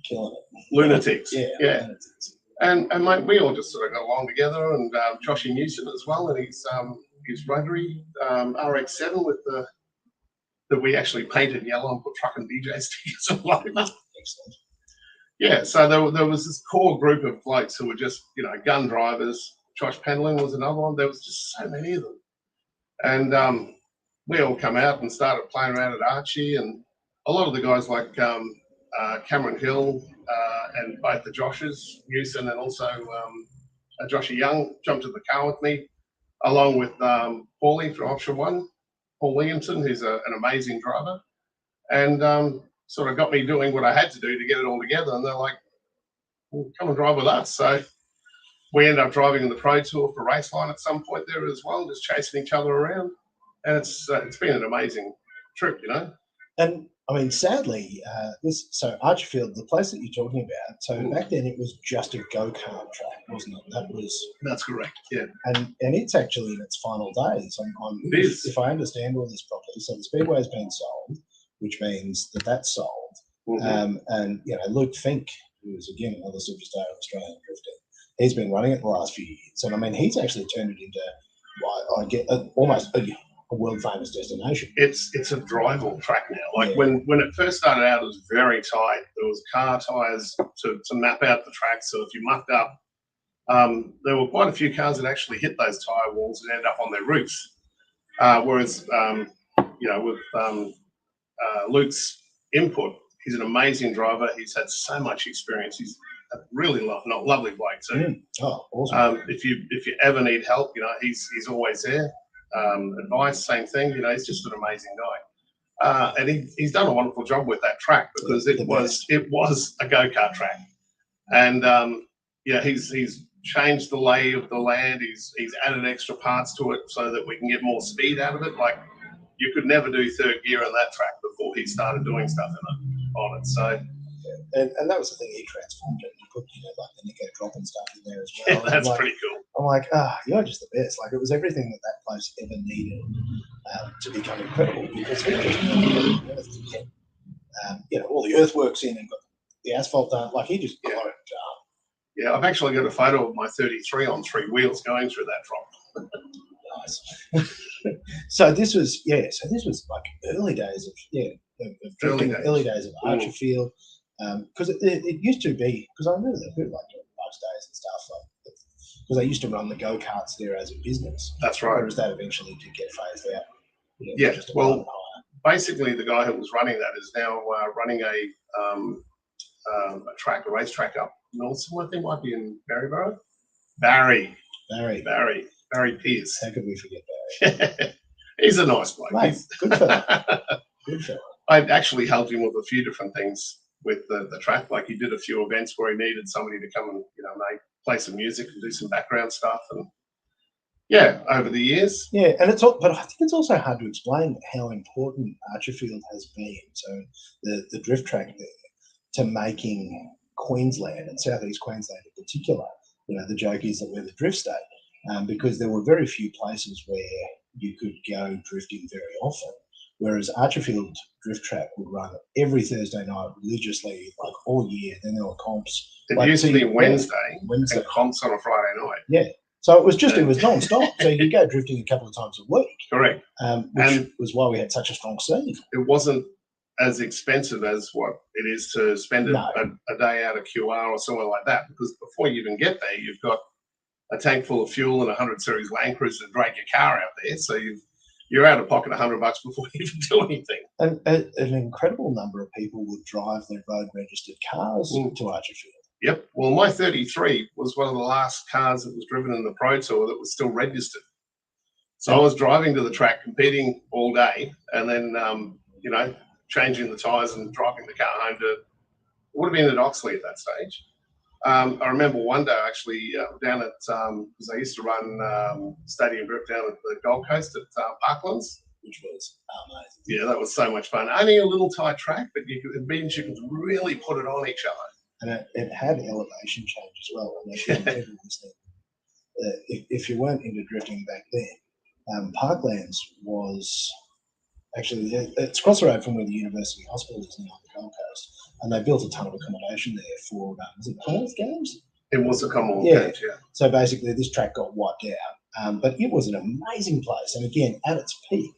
killing it. Lunatics. Yeah. Lunatics. And mate, we all just sort of got along together. And Joshy Newson as well, and his rotary RX-7 with that we actually painted yellow and put truck and DJ stickers all over. Excellent. Yeah, so there was this core group of blokes who were just gun drivers. Josh Pendlin was another one. There was just so many of them. And we all come out and started playing around at Archie, and a lot of the guys like Cameron Hill and both the Joshes, Newson and also Joshy Young, jumped in the car with me, along with Paulie from Offshore One, Paul Williamson, who's an amazing driver, and sort of got me doing what I had to do to get it all together. And they're like, well, come and drive with us. So we ended up driving in the Pro Tour for Raceline at some point there as well, just chasing each other around. And it's been an amazing trip, And I mean, sadly, so Archfield, the place that you're talking about, so back then it was just a go-kart track, wasn't it? That's correct, yeah. And it's actually in its final days. If I understand all this properly, so the Speedway's been sold, which means that's sold. Mm-hmm. And Luke Fink, who is again another superstar of Australian drifting, he's been running it the last few years, and I mean, he's actually turned it into almost a world famous destination. It's a drivable track now. Like when it first started out, it was very tight. There was car tires to map out the track. So if you mucked up, there were quite a few cars that actually hit those tire walls and ended up on their roofs. Whereas with Luke's input, he's an amazing driver. He's had so much experience. He's a really lovely bloke too. Oh, awesome. If you ever need help, he's always there. advice, same thing. You know, he's just an amazing guy. And he's done a wonderful job with that track because it was a go-kart track. And yeah, he's changed the lay of the land. He's added extra parts to it so that we can get more speed out of it. Like you could never do third gear on that track before he started doing stuff on it. So and that was the thing, he transformed it. He put, you know, like the Nico dropping stuff in there as well. yeah, that's pretty cool. I'm like, you're just the best. Like it was everything that place ever needed to become incredible, because he just the earth to get, you know, all the earthworks in and got the asphalt done. Like he just got it done. Yeah, I've actually got a photo of my 33 on 3 wheels going through that drop. Nice. So this was like early days of drifting, early days of Archerfield. Because it used to be, because I remember they put like bus days and stuff, like because they used to run the go-karts there as a business. That's right. Whereas that eventually did get phased out. You know, yeah, just well, basically the guy who was running that is now running a racetrack up north somewhere. I think might be in Barryborough. Barry Pierce. How could we forget Barry? He's a nice bloke. Mate, good fella. Good fella. I actually helped him with a few different things with the track. Like he did a few events where he needed somebody to come and, you know, play some music and do some background stuff. And yeah, over the years. Yeah, and it's all, but I think it's also hard to explain how important Archerfield has been. So the drift track there to making Queensland and southeast Queensland in particular. You know, the joke is that we're the drift state, because there were very few places where you could go drifting very often. Whereas Archerfield drift track would run every Thursday night religiously, like all year. Then there were comps. It used to be Wednesday and comps on a Friday night. Yeah. So it was non-stop. So you could go drifting a couple of times a week. Correct. Which was why we had such a strong scene. It wasn't as expensive as what it is to spend a day out of QR or somewhere like that, because before you even get there, you've got a tank full of fuel and a 100 series Land Cruiser to drag your car out there. So you're out of pocket $100 before you even do anything. And an incredible number of people would drive their road registered cars to Archerfield. Yep. Well, my 33 was one of the last cars that was driven in the Pro Tour that was still registered. So I was driving to the track, competing all day, and then, you know, changing the tyres and driving the car home to, it would have been at Oxley at that stage. I remember one day actually down at, because I used to run Stadium Drift down at the Gold Coast at Parklands, which was amazing. Yeah, that was so much fun. Only a little tight track, but it means you could really put it on each other. And it had elevation change as well. And if you weren't into drifting back then, Parklands was actually, it's across the road from where the University Hospital is now on the Gold Coast. And they built a ton of accommodation there for, was it Commonwealth Games? It was a Commonwealth Games, yeah. So basically this track got wiped out. But it was an amazing place. And again, at its peak,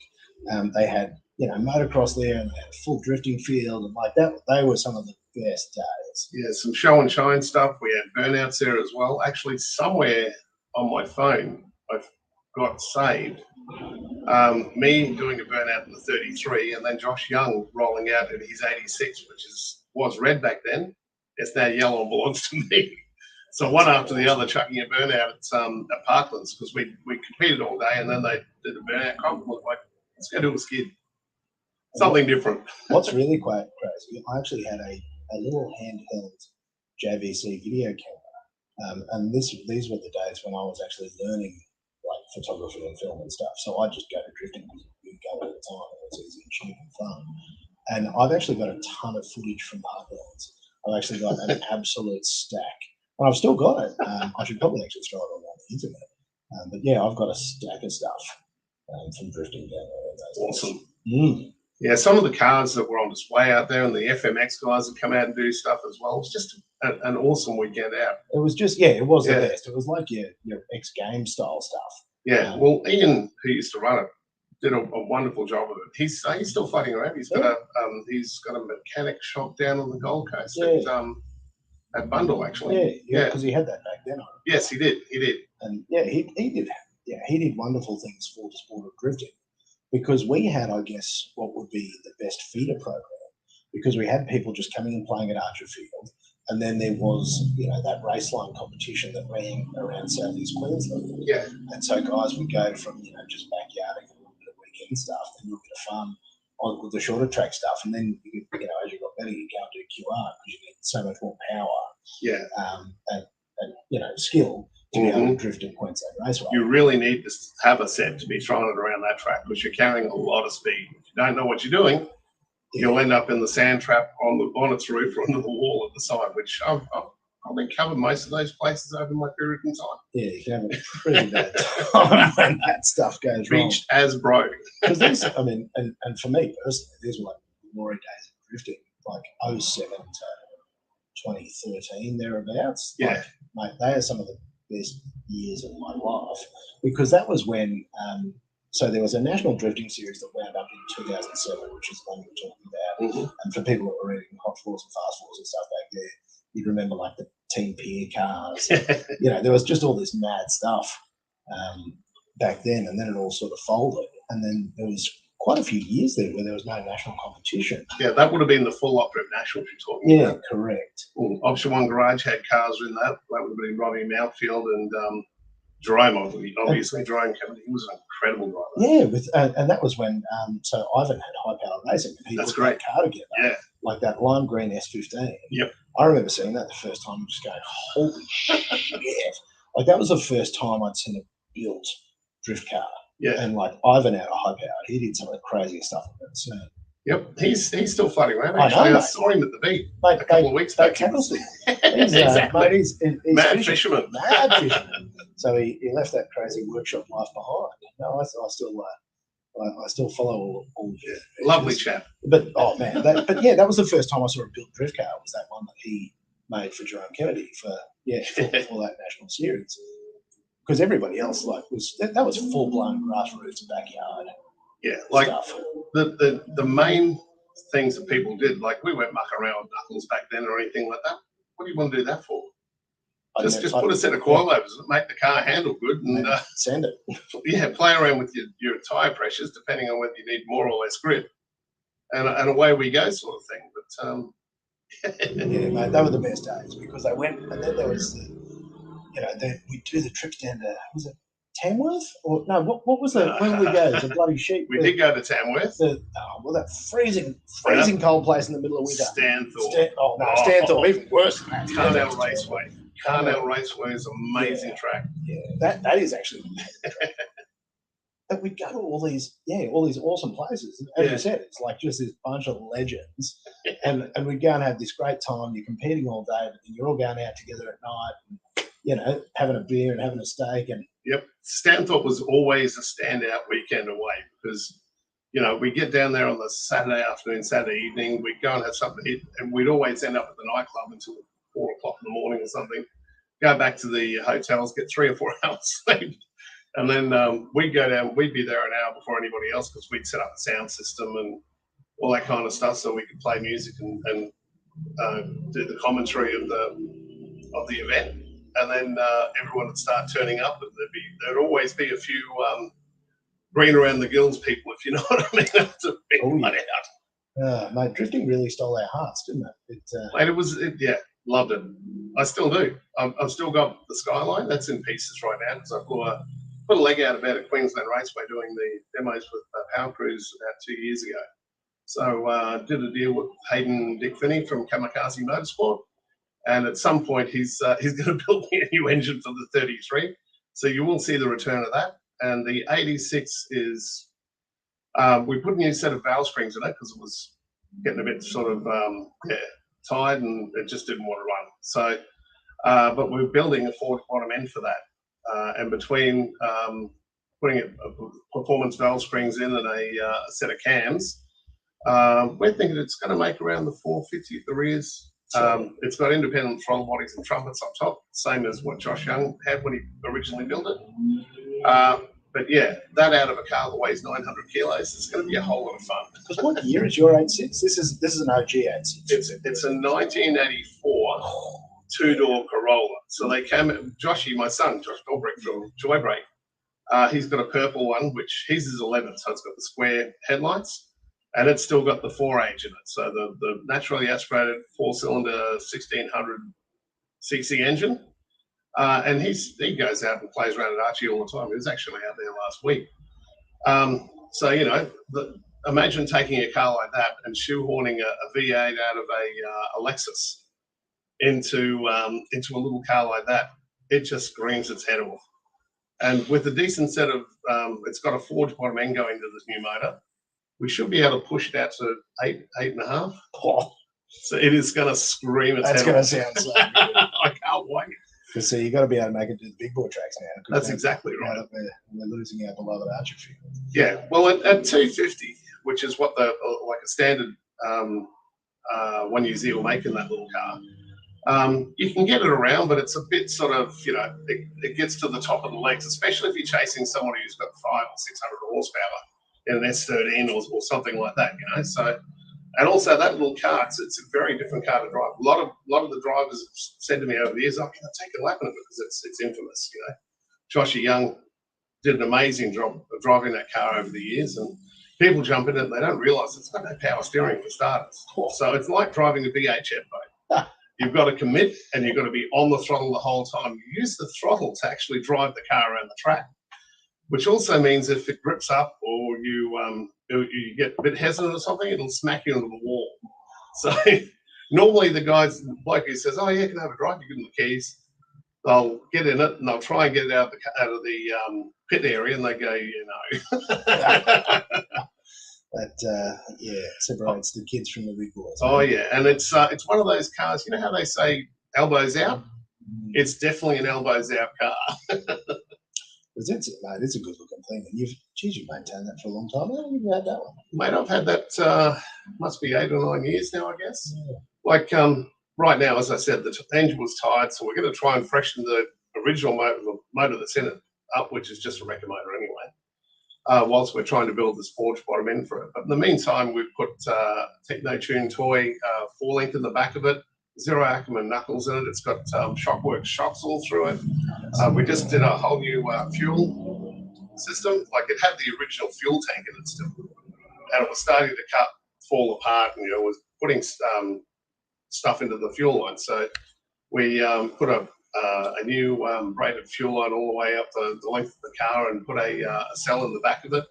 they had, you know, motocross there and they had a full drifting field. And like that, they were some of the best days. Yeah, some show and shine stuff. We had burnouts there as well. Actually, somewhere on my phone, I've got saved me doing a burnout in the 33 and then Josh Young rolling out in his 86, which was red back then. It's now yellow and belongs to me. So one after the other chucking a burnout at Parklands, because we competed all day and then they did a burnout comp and was like, let's go do a skid. Something different. What's really quite crazy, I actually had a little handheld JVC video camera. And these were the days when I was actually learning like photography and film and stuff. So I just go to drifting because we go all the time and it's easy and cheap and fun. And I've actually got a ton of footage from Parklands. I've actually got an absolute stack. And I've still got it. I should probably actually throw it on the internet. But yeah, I've got a stack of stuff from drifting down there. Awesome. Yeah, some of the cars that were on display out there and the FMX guys that come out and do stuff as well. It was just an awesome weekend out. It was just, the best. It was like your X Games style stuff. Yeah, well, Ian, who used to run it, did a wonderful job of it. He's still floating around. He's got a mechanic shop down on the Gold Coast at Bundle, actually. Yeah, because he had that back then. Yes, he did. And he did wonderful things for the sport of drifting, because we had, I guess, what would be the best feeder program, because we had people just coming and playing at Archerfield. And then there was, that race line competition that ran around southeast Queensland. Yeah. And so guys would go from, just backyarding and a little bit of weekend stuff and a little bit of fun on the shorter track stuff. And then, as you got better, you go and do QR because you need so much more power. Yeah. And skill to be able to drift in Queensland Raceway. You really need to have a set to be throwing it around that track because you're carrying a lot of speed. If you don't know what you're doing, you'll end up in the sand trap on its roof or under the wall at the side, which I've probably covered most of those places over my period in time. Yeah, you can have a pretty bad time when that stuff goes wrong. Beached as broke. Because these, and for me personally, these were like glory days of drifting, like 07 to 2013 thereabouts. Yeah. Mate, they are some of the best years of my life because that was when so there was a national drifting series that wound up in 2007, which is the one you were talking about. And for people that were reading hot floors and fast floors and stuff back there, you'd remember like the Team Pier cars. There was just all this mad stuff back then, and then it all sort of folded. And then there was quite a few years there where there was no national competition. Yeah, that would have been the full operative nationals you're talking about. Yeah, correct. Option One Garage had cars in that. That would have been Robbie Mountfield and Jerome, obviously. Jerome Kennedy, he was an incredible driver. Yeah, and that was when so Ivan had high power racing and he put that car together. Yeah. Like that lime green S15. Yep. I remember seeing that the first time and just going, holy shit. Like that was the first time I'd seen a built drift car. Yeah. And like Ivan out of high power, he did some of the craziest stuff I've ever seen. Yep, he's still floating around. Actually, I saw him at the beat a couple of weeks back. Exactly. Exactly. Mate, he's mad fisherman. Mad fisherman. So he left that crazy workshop life behind. No, I still follow all of it. Lovely chap. But that was the first time I saw a built drift car. Was that one that he made for Jerome Kennedy for that national series? Because everybody else was full blown grassroots backyard. Yeah, like stuff. The main things that people did, like we won't muck around with knuckles back then or anything like that. What do you want to do that for? Just put a set of coilovers that make the car handle good and send it. Yeah, play around with your tyre pressures depending on whether you need more or less grip, and away we go, sort of thing. But yeah, mate, they were the best days because they went, and then there was we'd do the trips down to, was it Tamworth? Or no, what was the, where did we go? The bloody sheep. We did go to Tamworth. That freezing cold place in the middle of winter. Stanthorpe. Stanthorpe, even worse than that. Carnell Raceway. Carnell Raceway is an amazing track. Yeah, that is actually an amazing track. But we'd go to all these awesome places. As you said, it's like just this bunch of legends. and we'd go and have this great time. You're competing all day, but then you're all going out together at night and, having a beer and having a steak. And yep. Stanthorpe was always a standout weekend away because, we get down there on the Saturday afternoon, Saturday evening, we'd go and have something to eat, and we'd always end up at the nightclub until 4 o'clock in the morning or something. Go back to the hotels, get 3 or 4 hours sleep. And then we'd go down, we'd be there an hour before anybody else because we'd set up a sound system and all that kind of stuff so we could play music and do the commentary of the event. And then everyone would start turning up and there'd always be a few green around the gills people, if you know what I mean. That's a big night out. Mate, drifting really stole our hearts, didn't it? Mate, loved it. I still do. I've still got the Skyline. That's in pieces right now because I've put a leg out about at Queensland Raceway doing the demos with Power Cruise about 2 years ago. So did a deal with Hadyn and Dick Finney from Kamikaze Motorsport. And at some point, he's going to build me a new engine for the 33. So you will see the return of that. And the 86 is, we put a new set of valve springs in it because it was getting a bit sort of tired and it just didn't want to run. So, but we're building a forward bottom end for that. And between putting performance valve springs in and a set of cams, we're thinking it's going to make around the 450 at the rears. It's got independent throttle bodies and trumpets up top, same as what Josh Young had when he originally built it. But yeah, that out of a car that weighs 900 kilos, it's going to be a whole lot of fun. Because what year is your 86? This is an OG 86. It's a 1984 two-door Corolla. So they came, Joshy, my son, Josh Dolbrick from Joybreak, he's got a purple one, which his is 11, so it's got the square headlights. and it's still got the 4H in it. So the naturally aspirated 4-cylinder 1600 cc engine. And he goes out and plays around at Archie all the time. He was actually out there last week. So, you know, imagine taking a car like that and shoehorning a V8 out of a Lexus into a little car like that. It just screams its head off. And with a decent set of, it's got a forged bottom end going to this new motor. We should be able to push it out to 8.5. Oh, so it is going to scream its that's head going to off. sound so good. I can't wait. Because you've got to be able to make it to the big boy tracks now. That's exactly right. We're losing our beloved Archer. Yeah, well, at 250, which is what like a standard One New Zealand will make in that little car, you can get it around, but it's a bit sort of, you know, it gets to the top of the legs, especially if you're chasing someone who's got 500 or 600 horsepower in an S13 or something like that, you know. So, and also that little car, it's a very different car to drive. A lot of the drivers have said to me over the years, "I can take a lap in it because it's infamous," you know. Joshy Young did an amazing job of driving that car over the years, and people jump in it and they don't realise it's got no power steering for starters. So it's like driving a VHF boat. You've got to commit and you've got to be on the throttle the whole time. You use the throttle to actually drive the car around the track, which also means if it grips up or you get a bit hesitant or something, it'll smack you into the wall. So normally the bloke who says, "Oh yeah, can I have a drive?" You give them the keys. They'll get in it and they'll try and get it out of the pit area, and they go, "You know." That separates the kids from the big boys. Oh yeah, and it's one of those cars. You know how they say elbows out? It's definitely an elbows out car. It's a good looking thing. And you've maintained that for a long time. How long have you had that one? Mate, I've had that, must be 8 or 9 years now, I guess. Yeah. Like right now, as I said, the engine was tired, so we're going to try and freshen the original motor that's in it up, which is just a wrecker motor anyway, whilst we're trying to build this forged bottom end for it. But in the meantime, we've put Techno-Tune toy 4-link in the back of it, 0 Ackerman knuckles in it. It's got Shockworks shocks all through it. We just did a whole new fuel system. Like, it had the original fuel tank in it still, and it was starting to fall apart, and, you know, was putting stuff into the fuel line. So we put a new braided fuel line all the way up the length of the car and put a cell in the back of it.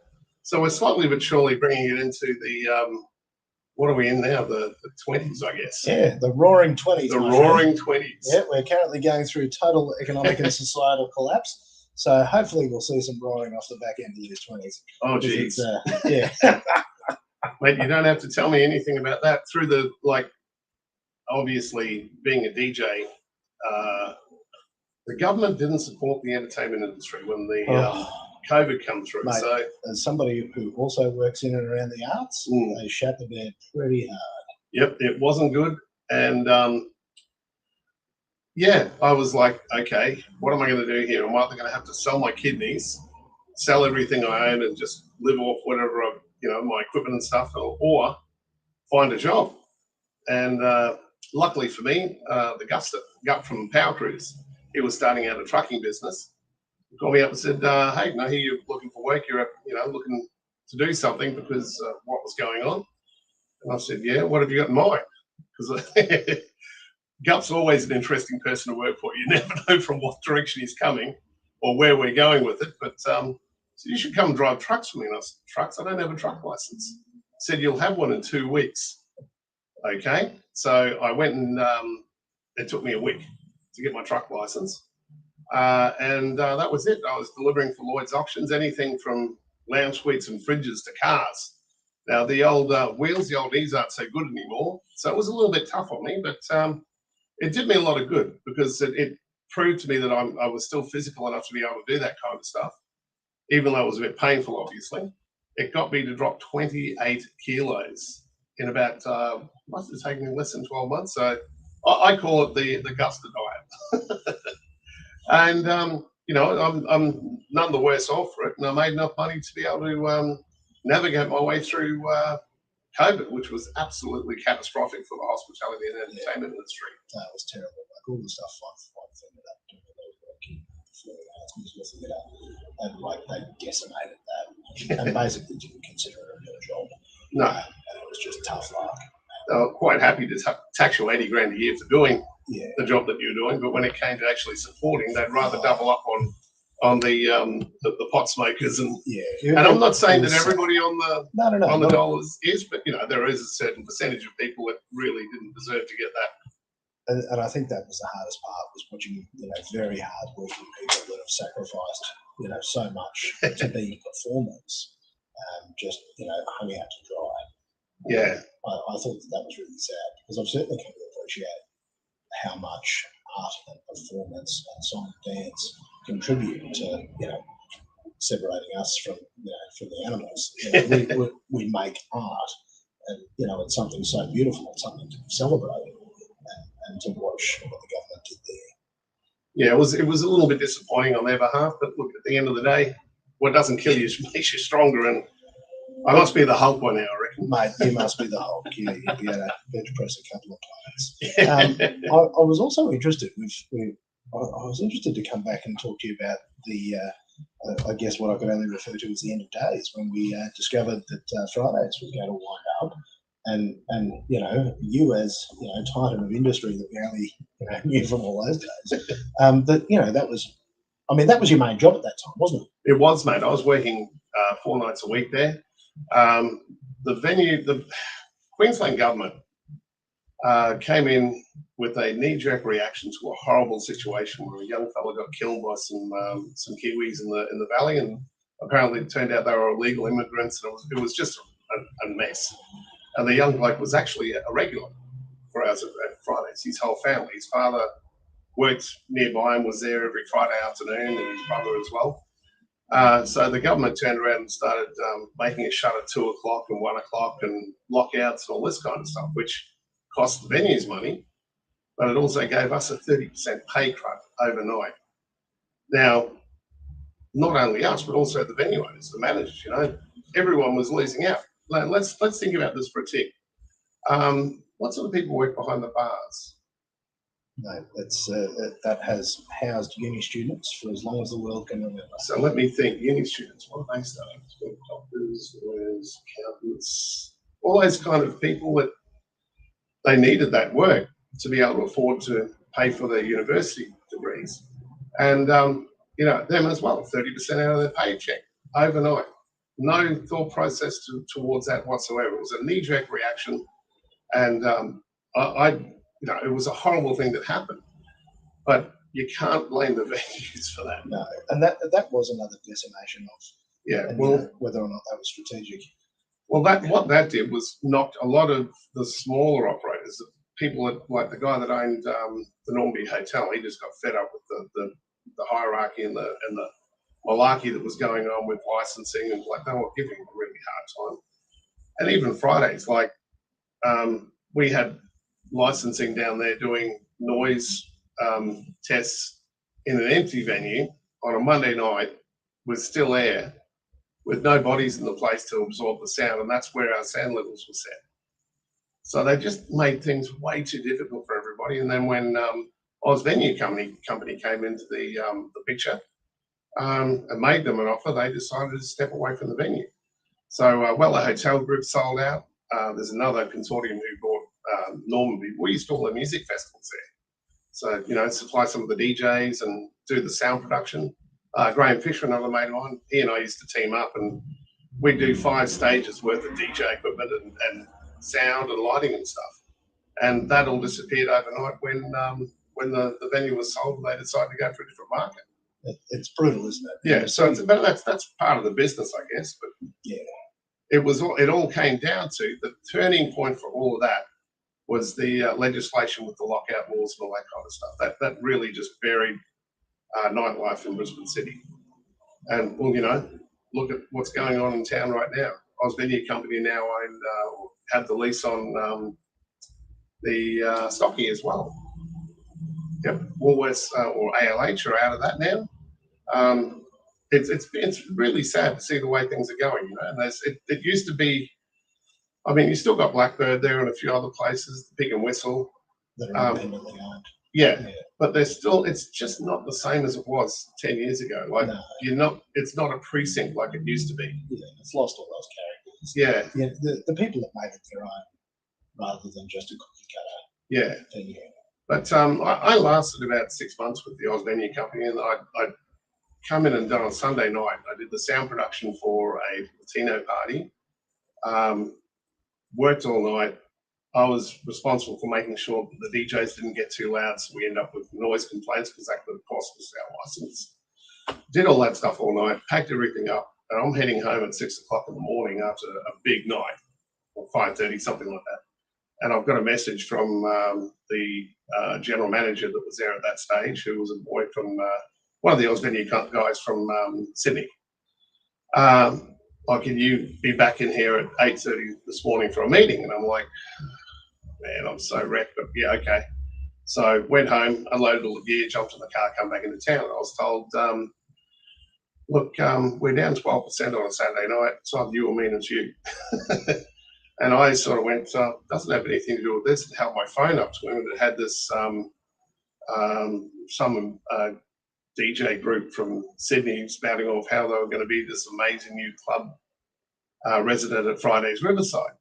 So we're slowly but surely bringing it into the what are we in now? The 20s, I guess. Yeah, the roaring 20s. The roaring 20s. Yeah, we're currently going through total economic and societal collapse. So hopefully we'll see some roaring off the back end of these 20s. Oh, geez. Yeah. Mate, you don't have to tell me anything about that. Through the, like, obviously being a DJ, the government didn't support the entertainment industry when the COVID come through. Mate, so, as somebody who also works in and around the arts, they shut the bed pretty hard. Yep, it wasn't good. And yeah, I was like, okay, what am I going to do here? I'm either going to have to sell my kidneys, sell everything I own, and just live off whatever, my equipment and stuff, or find a job. And luckily for me, the Gut from Power Cruise, he was starting out a trucking business. He called me up and said, "Hey, I hear you're looking for work. You're looking to do something because what was going on." And I said, "Yeah, what have you got in mind?" Because Gut's always an interesting person to work for. You never know from what direction he's coming or where we're going with it. But so you should come and drive trucks for me. And I said, "Trucks? I don't have a truck license." He said, "You'll have one in 2 weeks." Okay. So I went and it took me a week to get my truck license. And that was it. I was delivering for Lloyd's Auctions, anything from lounge suites and fridges to cars. Now, the old wheels, the old knees aren't so good anymore. So it was a little bit tough on me, but it did me a lot of good because it proved to me that I was still physical enough to be able to do that kind of stuff, even though it was a bit painful, obviously. It got me to drop 28 kilos in about, must have taken me less than 12 months. So I call it the Guster diet. And, I'm none the worse off for it. And I made enough money to be able to navigate my way through COVID, which was absolutely catastrophic for the hospitality and entertainment industry. That was terrible. Like all the stuff I've ended up doing before the arts business and like they decimated that and basically didn't consider it a real job. No. And it was just tough luck. They were quite happy to tax you 80 grand a year for doing Yeah. the job that you're doing, but when it came to actually supporting, they'd rather double up on the pot smokers and I'm not saying that everybody on the dollars is, but there is a certain percentage of people that really didn't deserve to get that. And I think that was the hardest part, was watching very hard working people that have sacrificed so much to be performers, just hung out to dry. Yeah, I thought that was really sad, because I've certainly come to appreciate how much art and performance and song and dance contribute to separating us from the animals. We make art, and it's something so beautiful, it's something to celebrate and to watch what the government did there. Yeah, it was a little bit disappointing on their behalf, but look, at the end of the day, what doesn't kill you makes you stronger, and I must be the Hulk one now, I reckon. Mate, you must be the Hulk. You'd be able to bench press a couple of players. I was also interested. I was interested to come back and talk to you about the, I guess what I could only refer to as the end of days, when we discovered that Fridays was going to wind up, and you as titan of industry that we only knew from all those days, that was your main job at that time, wasn't it? It was, mate. I was working 4 nights a week there. The venue, the Queensland government came in with a knee-jerk reaction to a horrible situation where a young fella got killed by some Kiwis in the valley, and apparently it turned out they were illegal immigrants, and it was just a mess. And the young bloke was actually a regular for us at Fridays. His whole family, his father worked nearby and was there every Friday afternoon, and his brother as well. So the government turned around and started making us shut at 2 o'clock and 1 o'clock and lockouts and all this kind of stuff, which cost the venues money, but it also gave us a 30% pay cut overnight. Now, not only us, but also the venue owners, the managers, everyone was losing out. Let's think about this for a tick. What sort of people work behind the bars? No, that has housed uni students for as long as the world can remember. So let me think. Uni students, what are they studying? Doctors, lawyers, accountants, all those kind of people that they needed that work to be able to afford to pay for their university degrees. And, them as well, 30% out of their paycheck overnight. No thought process towards that whatsoever. It was a knee-jerk reaction. And it was a horrible thing that happened, but you can't blame the venues for that. No, and that was another decimation of whether or not that was strategic. Well, what that did was knocked a lot of the smaller operators, the people like the guy that owned the Normanby Hotel. He just got fed up with the hierarchy and the malarkey that was going on with licensing, and they were giving him a really hard time. And even Fridays, we had licensing down there doing noise tests in an empty venue on a Monday night with still air, with no bodies in the place to absorb the sound, and that's where our sound levels were set. So they just made things way too difficult for everybody. And then when Oz Venue Company came into the picture and made them an offer, they decided to step away from the venue. So the hotel group sold out. There's another consortium who bought Normanby. We used to all the music festivals there. So, supply some of the DJs and do the sound production. Graham Fisher, another mate of mine, he and I used to team up, and we'd do 5 stages worth of DJ equipment and sound and lighting and stuff. And that all disappeared overnight when the venue was sold and they decided to go for a different market. It's brutal, isn't it? Yeah, so that's part of the business, I guess. But yeah, it all came down to the turning point for all of that was the legislation with the lockout laws and all that kind of stuff. That really just buried nightlife in Brisbane City. And look at what's going on in town right now. Oz Venue Company now have the lease on the Stocky as well. Yep, Woolworths or ALH are out of that now. It's really sad to see the way things are going. And it used to be. I mean, you still got Blackbird there and a few other places, Pig and Whistle. That are independently owned. Yeah, but it's just not the same as it was 10 years ago. It's not a precinct like it used to be. Yeah, it's lost all those Yeah, the people that made it their own rather than just a cookie cutter yeah. venue. But I lasted about 6 months with the Oz Venue Company, and I'd come in and done on Sunday night. I did the sound production for a Latino party. Worked all night. I was responsible for making sure that the DJs didn't get too loud, so we end up with noise complaints because that could cost us our license. Did all that stuff all night, packed everything up, and I'm heading home at 6 o'clock in the morning after a big night, or 5:30, something like that. And I've got a message from the general manager that was there at that stage, who was a boy from one of the Oz Venue guys from Sydney. Can you be back in here at 8:30 this morning for a meeting? And I'm like, man, I'm so wrecked, but yeah, okay. So went home, unloaded all the gear, jumped in the car, come back into town. And I was told, look, we're down 12% on a Saturday night. It's either you or me, and it's you. And I sort of went, doesn't have anything to do with this, and held my phone up to him, and it had this some DJ group from Sydney spouting off how they were going to be this amazing new club resident at Friday's Riverside.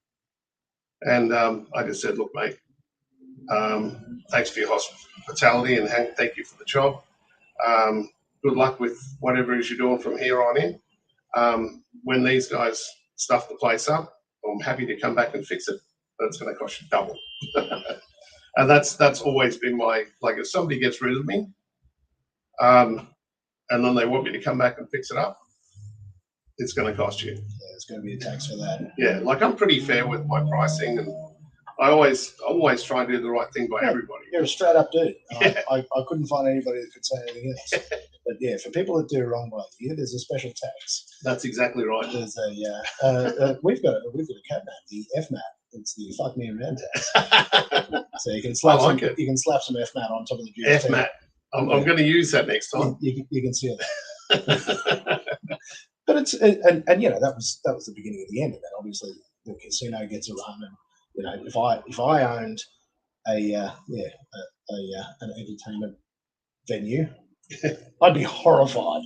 And I just said, look, mate, thanks for your hospitality and thank you for the job. Good luck with whatever it is you're doing from here on in. When these guys stuff the place up, I'm happy to come back and fix it, but it's going to cost you double. And that's always been my, like, if somebody gets rid of me, and then they want me to come back and fix it up, it's going to cost you. Yeah, it's going to be a tax for that. Yeah, like I'm pretty fair with my pricing, and I always try and do the right thing by everybody. You're a straight up dude. Yeah. I couldn't find anybody that could say anything else. But yeah, for people that do wrong by you, there's a special tax. That's exactly right. There's we've got a cat name, the FMAT. It's the fuck me around tax. So you can slap you can slap some FMAT on top of the GST. FMAT. I'm going to use that next time. You can see it. But it's and that was the beginning of the end of that. Obviously, the casino gets a run, and if I owned an entertainment venue, I'd be horrified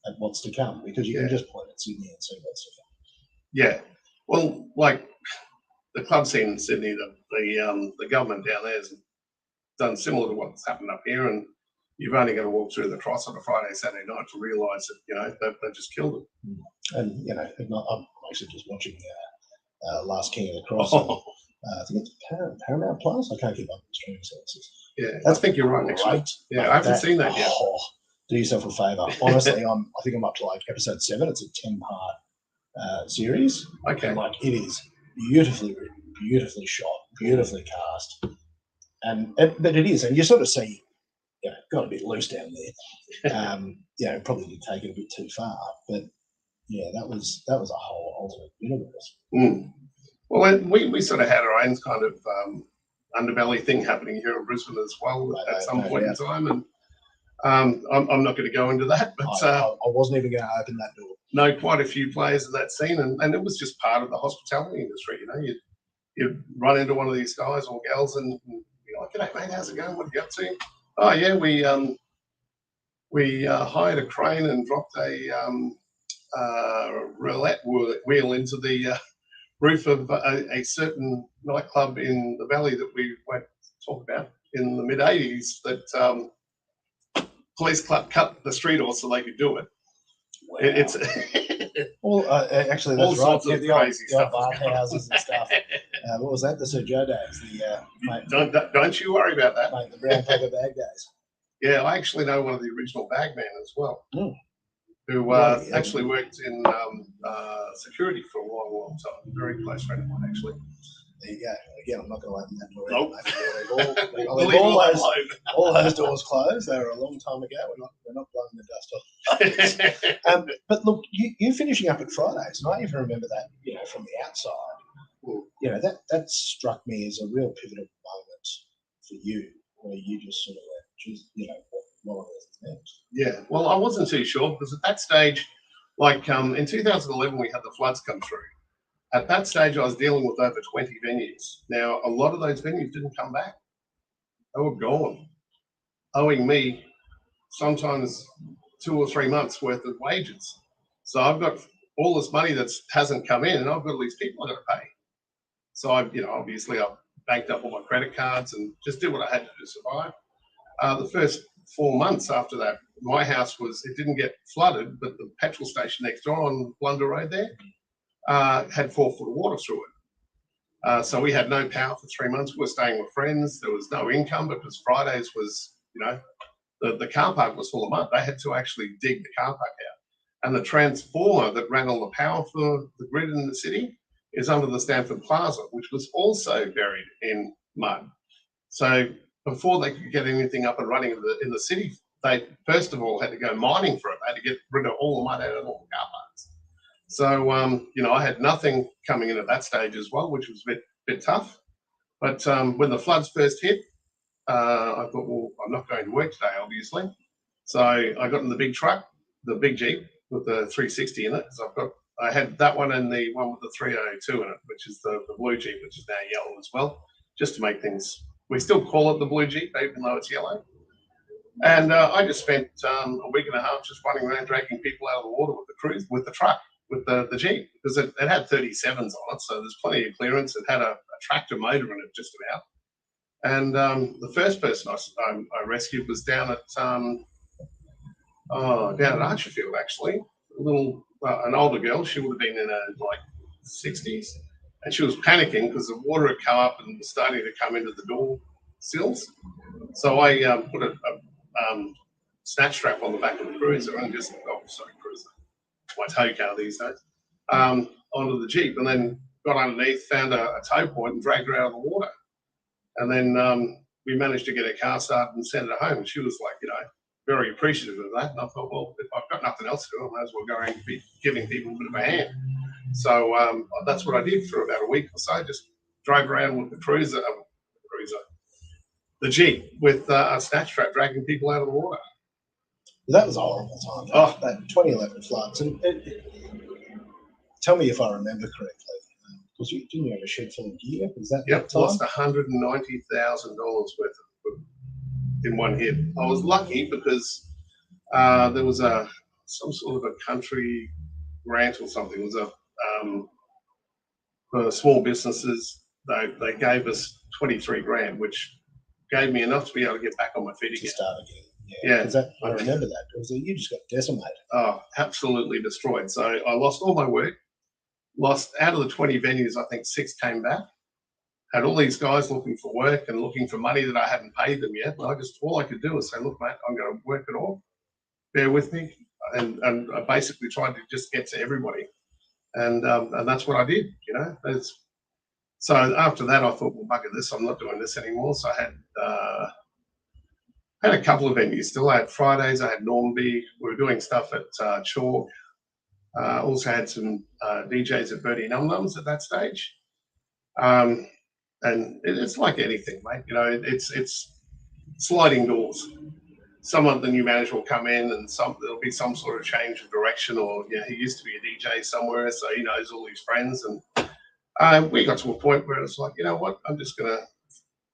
at what's to come, because you can just point at Sydney and see what's to come. Yeah, well, like the club scene in Sydney, the government down there has done similar to what's happened up here, and you've only got to walk through the Cross on a Friday, Saturday night to realise that they've just killed it. And I'm actually just watching Last King of the Cross. I think it's Paramount Plus. I can't keep up with the streaming services. Yeah, I think you're right. Actually, yeah, I haven't seen that yet. Do yourself a favour. Honestly, I think I'm up to like episode 7. It's a 10-part series. Okay, and like it is beautifully written, beautifully shot, beautifully cast, but it is, and you sort of see, got a bit loose down there. Probably did take it a bit too far, but yeah, that was a whole alternate universe. Well, we sort of had our own kind of underbelly thing happening here in Brisbane as well at some point in time, and I'm not going to go into that, but I wasn't even going to open that door. Know quite a few players in that scene, and it was just part of the hospitality industry. You'd run into one of these guys or gals, and you're like, "G'day, mate, how's it going? What are you up to?" Oh yeah, we hired a crane and dropped a roulette wheel into the roof of a certain nightclub in the valley that we won't talk about in the mid-'80s. That police cut the street off so they could do it. Wow. It's well, actually, that's all right. sorts of The crazy old stuff. bathhouses and stuff. What was that? The Sir Joe days. Don't you worry about that. The brown paper bag days. Yeah, I actually know one of the original bagmen as well, who actually worked in security for a long, long time. Very close friend of mine, actually. There you go. Again, I'm not going to open that door. Nope. All those doors closed. They were a long time ago. We're not blowing the dust off. But look, you finishing up at Fridays, and I even remember that, from the outside. That struck me as a real pivotal moment for you, where you just sort of went, what on earth is next? Yeah, well, I wasn't too sure, because at that stage, like in 2011, we had the floods come through. At that stage, I was dealing with over 20 venues. Now, a lot of those venues didn't come back. They were gone, owing me sometimes 2 or 3 months worth of wages. So I've got all this money that hasn't come in, and I've got all these people I've got to pay. So obviously I banked up all my credit cards and just did what I had to do to survive. The first 4 months after that, my house it didn't get flooded, but the petrol station next door on Blunder Road there had 4 foot of water through it. So we had no power for 3 months. We were staying with friends. There was no income because Fridays was, the car park was full of mud. They had to actually dig the car park out. And the transformer that ran all the power for the grid in the city is under the Stanford Plaza, which was also buried in mud. So before they could get anything up and running in the city, they first of all had to go mining for it. They had to get rid of all the mud out of all the car parks. So, I had nothing coming in at that stage as well, which was a bit tough. But when the floods first hit, I thought, well, I'm not going to work today, obviously. So I got in the big truck, the big Jeep with the 360 in it, because I had that one and the one with the 302 in it, which is the blue Jeep, which is now yellow as well, just to make things. We still call it the blue Jeep, even though it's yellow. And I just spent a week and a half just running around dragging people out of the water with the truck, with the Jeep, because it had 37s on it, so there's plenty of clearance. It had a tractor motor in it, just about. And the first person I rescued was down at Archerfield, actually. An older girl. She would have been in her 60s, and she was panicking because the water had come up and was starting to come into the door sills. So I put a snatch strap on the back of the cruiser and cruiser, my tow car these days, onto the Jeep, and then got underneath, found a tow point and dragged her out of the water. And then we managed to get her car started and send her home. And she was very appreciative of that. And I thought, well, if I've got nothing else to do, I might as well go around and be giving people a bit of a hand. So that's what I did for about a week or so. Just drove around with the Jeep with a snatch strap, dragging people out of the water. That was a horrible time. That 2011 floods. And tell me if I remember correctly. Because didn't you have a shed full of gear? Was that Yep, time? lost $190,000 worth of in one hit. I was lucky because there was some sort of a country grant or something. It was for small businesses. They gave us 23 grand, which gave me enough to be able to get back on my feet again. To start again. Yeah. I remember that. Because you just got decimated. Oh, absolutely destroyed. So I lost all my work. Lost out of the 20 venues, I think 6 came back. Had all these guys looking for work and looking for money that I hadn't paid them yet. And all I could do was say, look, mate, I'm going to work it all. Bear with me. And I basically tried to just get to everybody. And that's what I did, So after that, I thought, well, bugger this, I'm not doing this anymore. So I had a couple of venues still. I had Fridays, I had Normby. We were doing stuff at Chalk. Also had some DJs at Birdie Num Nums at that stage. And it's like anything, mate. It's sliding doors. Some of the new manager will come in and there'll be some sort of change of direction, or he used to be a DJ somewhere, so he knows all his friends. And we got to a point where it's like, you know what, I'm just going to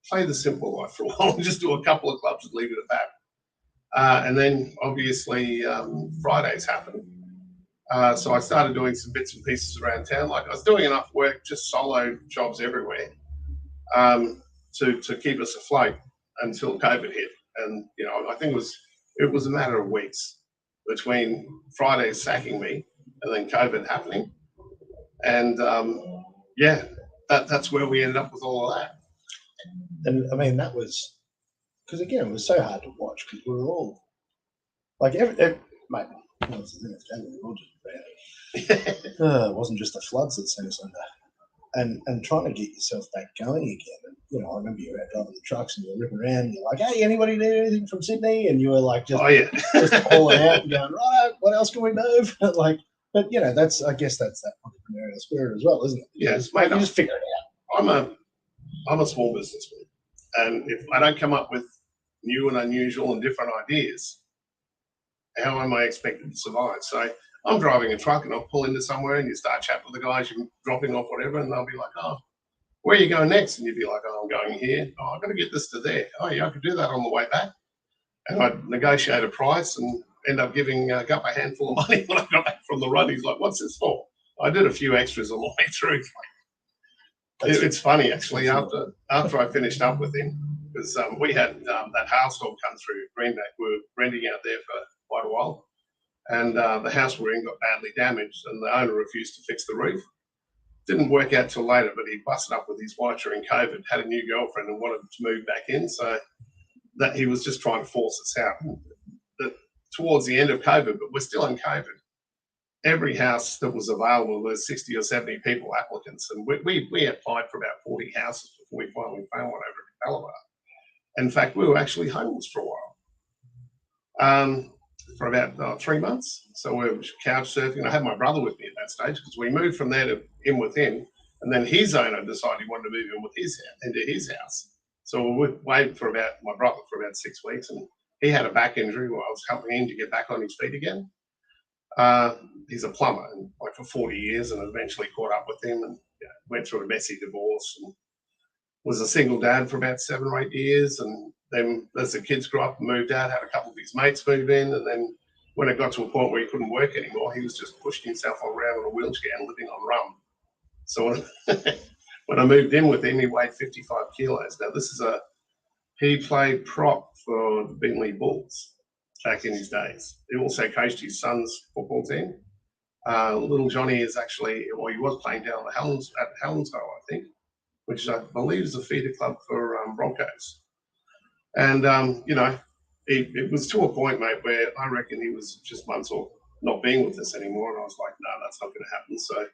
play the simple life for a while and just do a couple of clubs and leave it at that. And then obviously Fridays happened. So I started doing some bits and pieces around town. I was doing enough work, just solo jobs everywhere, to keep us afloat until COVID hit. And I think it was a matter of weeks between Fridays sacking me and then COVID happening. And that's where we ended up with all of that. And I mean, that was because again, it was so hard to watch because we were all like mate. It wasn't just the floods that sent us under, and trying to get yourself back going again. And I remember you were out driving the trucks and you were ripping around. And you're like, "Hey, anybody need anything from Sydney?" And you were like, just calling out and going, "Right, what else can we move?" But I guess that's that entrepreneurial spirit as well, isn't it? Yes, mate. You just figure it out. I'm a small businessman, and if I don't come up with new and unusual and different ideas, how am I expected to survive? So I'm driving a truck and I'll pull into somewhere and you start chatting with the guys, you're dropping off whatever, and they'll be like, "Oh, where are you going next?" And you'd be like, "Oh, I'm going here. Oh, I've got to get this to there. Oh, yeah, I could do that on the way back." And I'd negotiate a price and end up giving Gup a handful of money when I got back from the run. He's like, "What's this for?" I did a few extras on the way through. It's funny actually. After I finished up with him, because we had that hailstorm come through Green Bay. We were renting out there for quite a while, and the house we were in got badly damaged, and the owner refused to fix the roof. Didn't work out till later, but he busted up with his wife during COVID, had a new girlfriend, and wanted to move back in. So that he was just trying to force us out. Towards the end of COVID, but we're still in COVID. Every house that was available, there's 60 or 70 people applicants, and we applied for about 40 houses before we finally found one over in Butler. In fact, we were actually homeless for a while, for about 3 months. So we were couch surfing. I had my brother with me at that stage because we moved from there to in with him, and then his owner decided he wanted to move in with into his house. So we waited for my brother for about 6 weeks, and he had a back injury while I was helping him to get back on his feet again. He's a plumber, and like for 40 years, and eventually caught up with him, and went through a messy divorce, and was a single dad for about 7 or 8 years. And then as the kids grew up and moved out, had a couple of his mates move in, and then when it got to a point where he couldn't work anymore, he was just pushing himself around in a wheelchair and living on rum. So when I moved in with him, he weighed 55 kilos. Now he played prop for the Beenleigh Bulls back in his days. He also coached his son's football team. Little Johnny is actually, well, he was playing down at Helensville, I think, which I believe is a feeder club for Broncos. And, it was to a point, mate, where I reckon he was just months off not being with us anymore. And I was like, no, that's not going to happen. So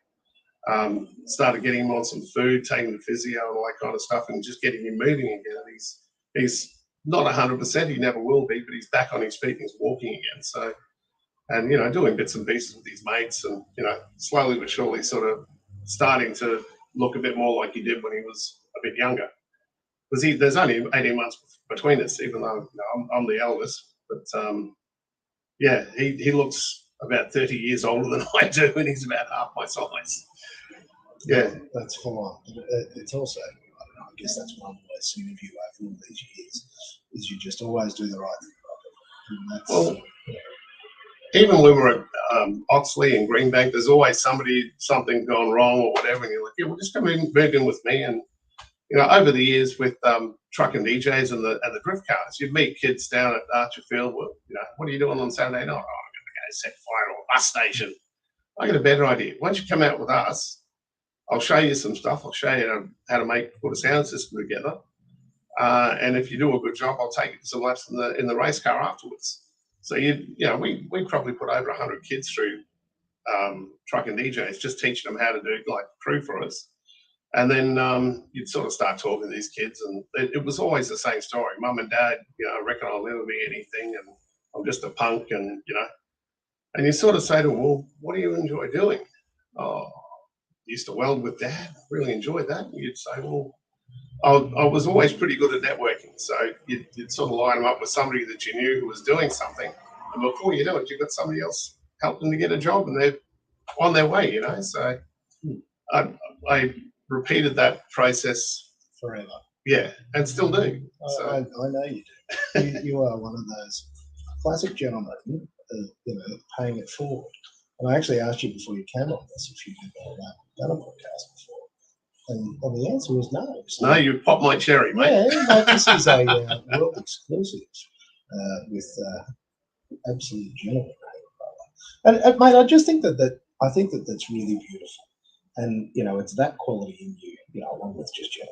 started getting him on some food, taking the physio and all that kind of stuff, and just getting him moving again. And he's not 100%, he never will be, but he's back on his feet and he's walking again. So, and, doing bits and pieces with his mates, and, slowly but surely sort of starting to look a bit more like he did when he was a bit younger. Because there's only 18 months between us, even though I'm the eldest. But, he looks about 30 years older than I do, and he's about half my size. Yeah. That's full on. It's also, I guess that's what I've always seen of you over all these years, is you just always do the right thing. Well, even when we're at Oxley and Greenbank, there's always something gone wrong or whatever, and you're like, yeah, well, just come in, move in with me. And over the years with truck and DJs and the drift cars, you'd meet kids down at Archerfield. Well, what are you doing on Saturday night? Oh, I'm going to go set fire to a bus station. I got a better idea. Once you come out with us, I'll show you some stuff. I'll show you how to put a sound system together. And if you do a good job, I'll take you to some laps in the race car afterwards. So we probably put over 100 kids through truck and DJs, just teaching them how to do like crew for us. And then you'd sort of start talking to these kids, and it was always the same story. Mum and Dad, I reckon I'll never be anything, and I'm just a punk, and and you sort of say to them, well, what do you enjoy doing? Oh, I used to weld with Dad, really enjoyed that. And you'd say, well, I was always pretty good at networking. So you'd sort of line them up with somebody that you knew who was doing something. And before you know it, you've got somebody else helping to get a job, and they're on their way, So I repeated that process forever. Yeah, and still do. So. I know you do. You are one of those classic gentlemen, paying it forward. And I actually asked you before you came on this if you'd ever done a podcast before. And the answer was no. So, no, you popped my cherry, mate. Yeah, this is a world exclusive with absolute gentleman. And mate, I just think that that's really beautiful. And, it's that quality in you, along with just your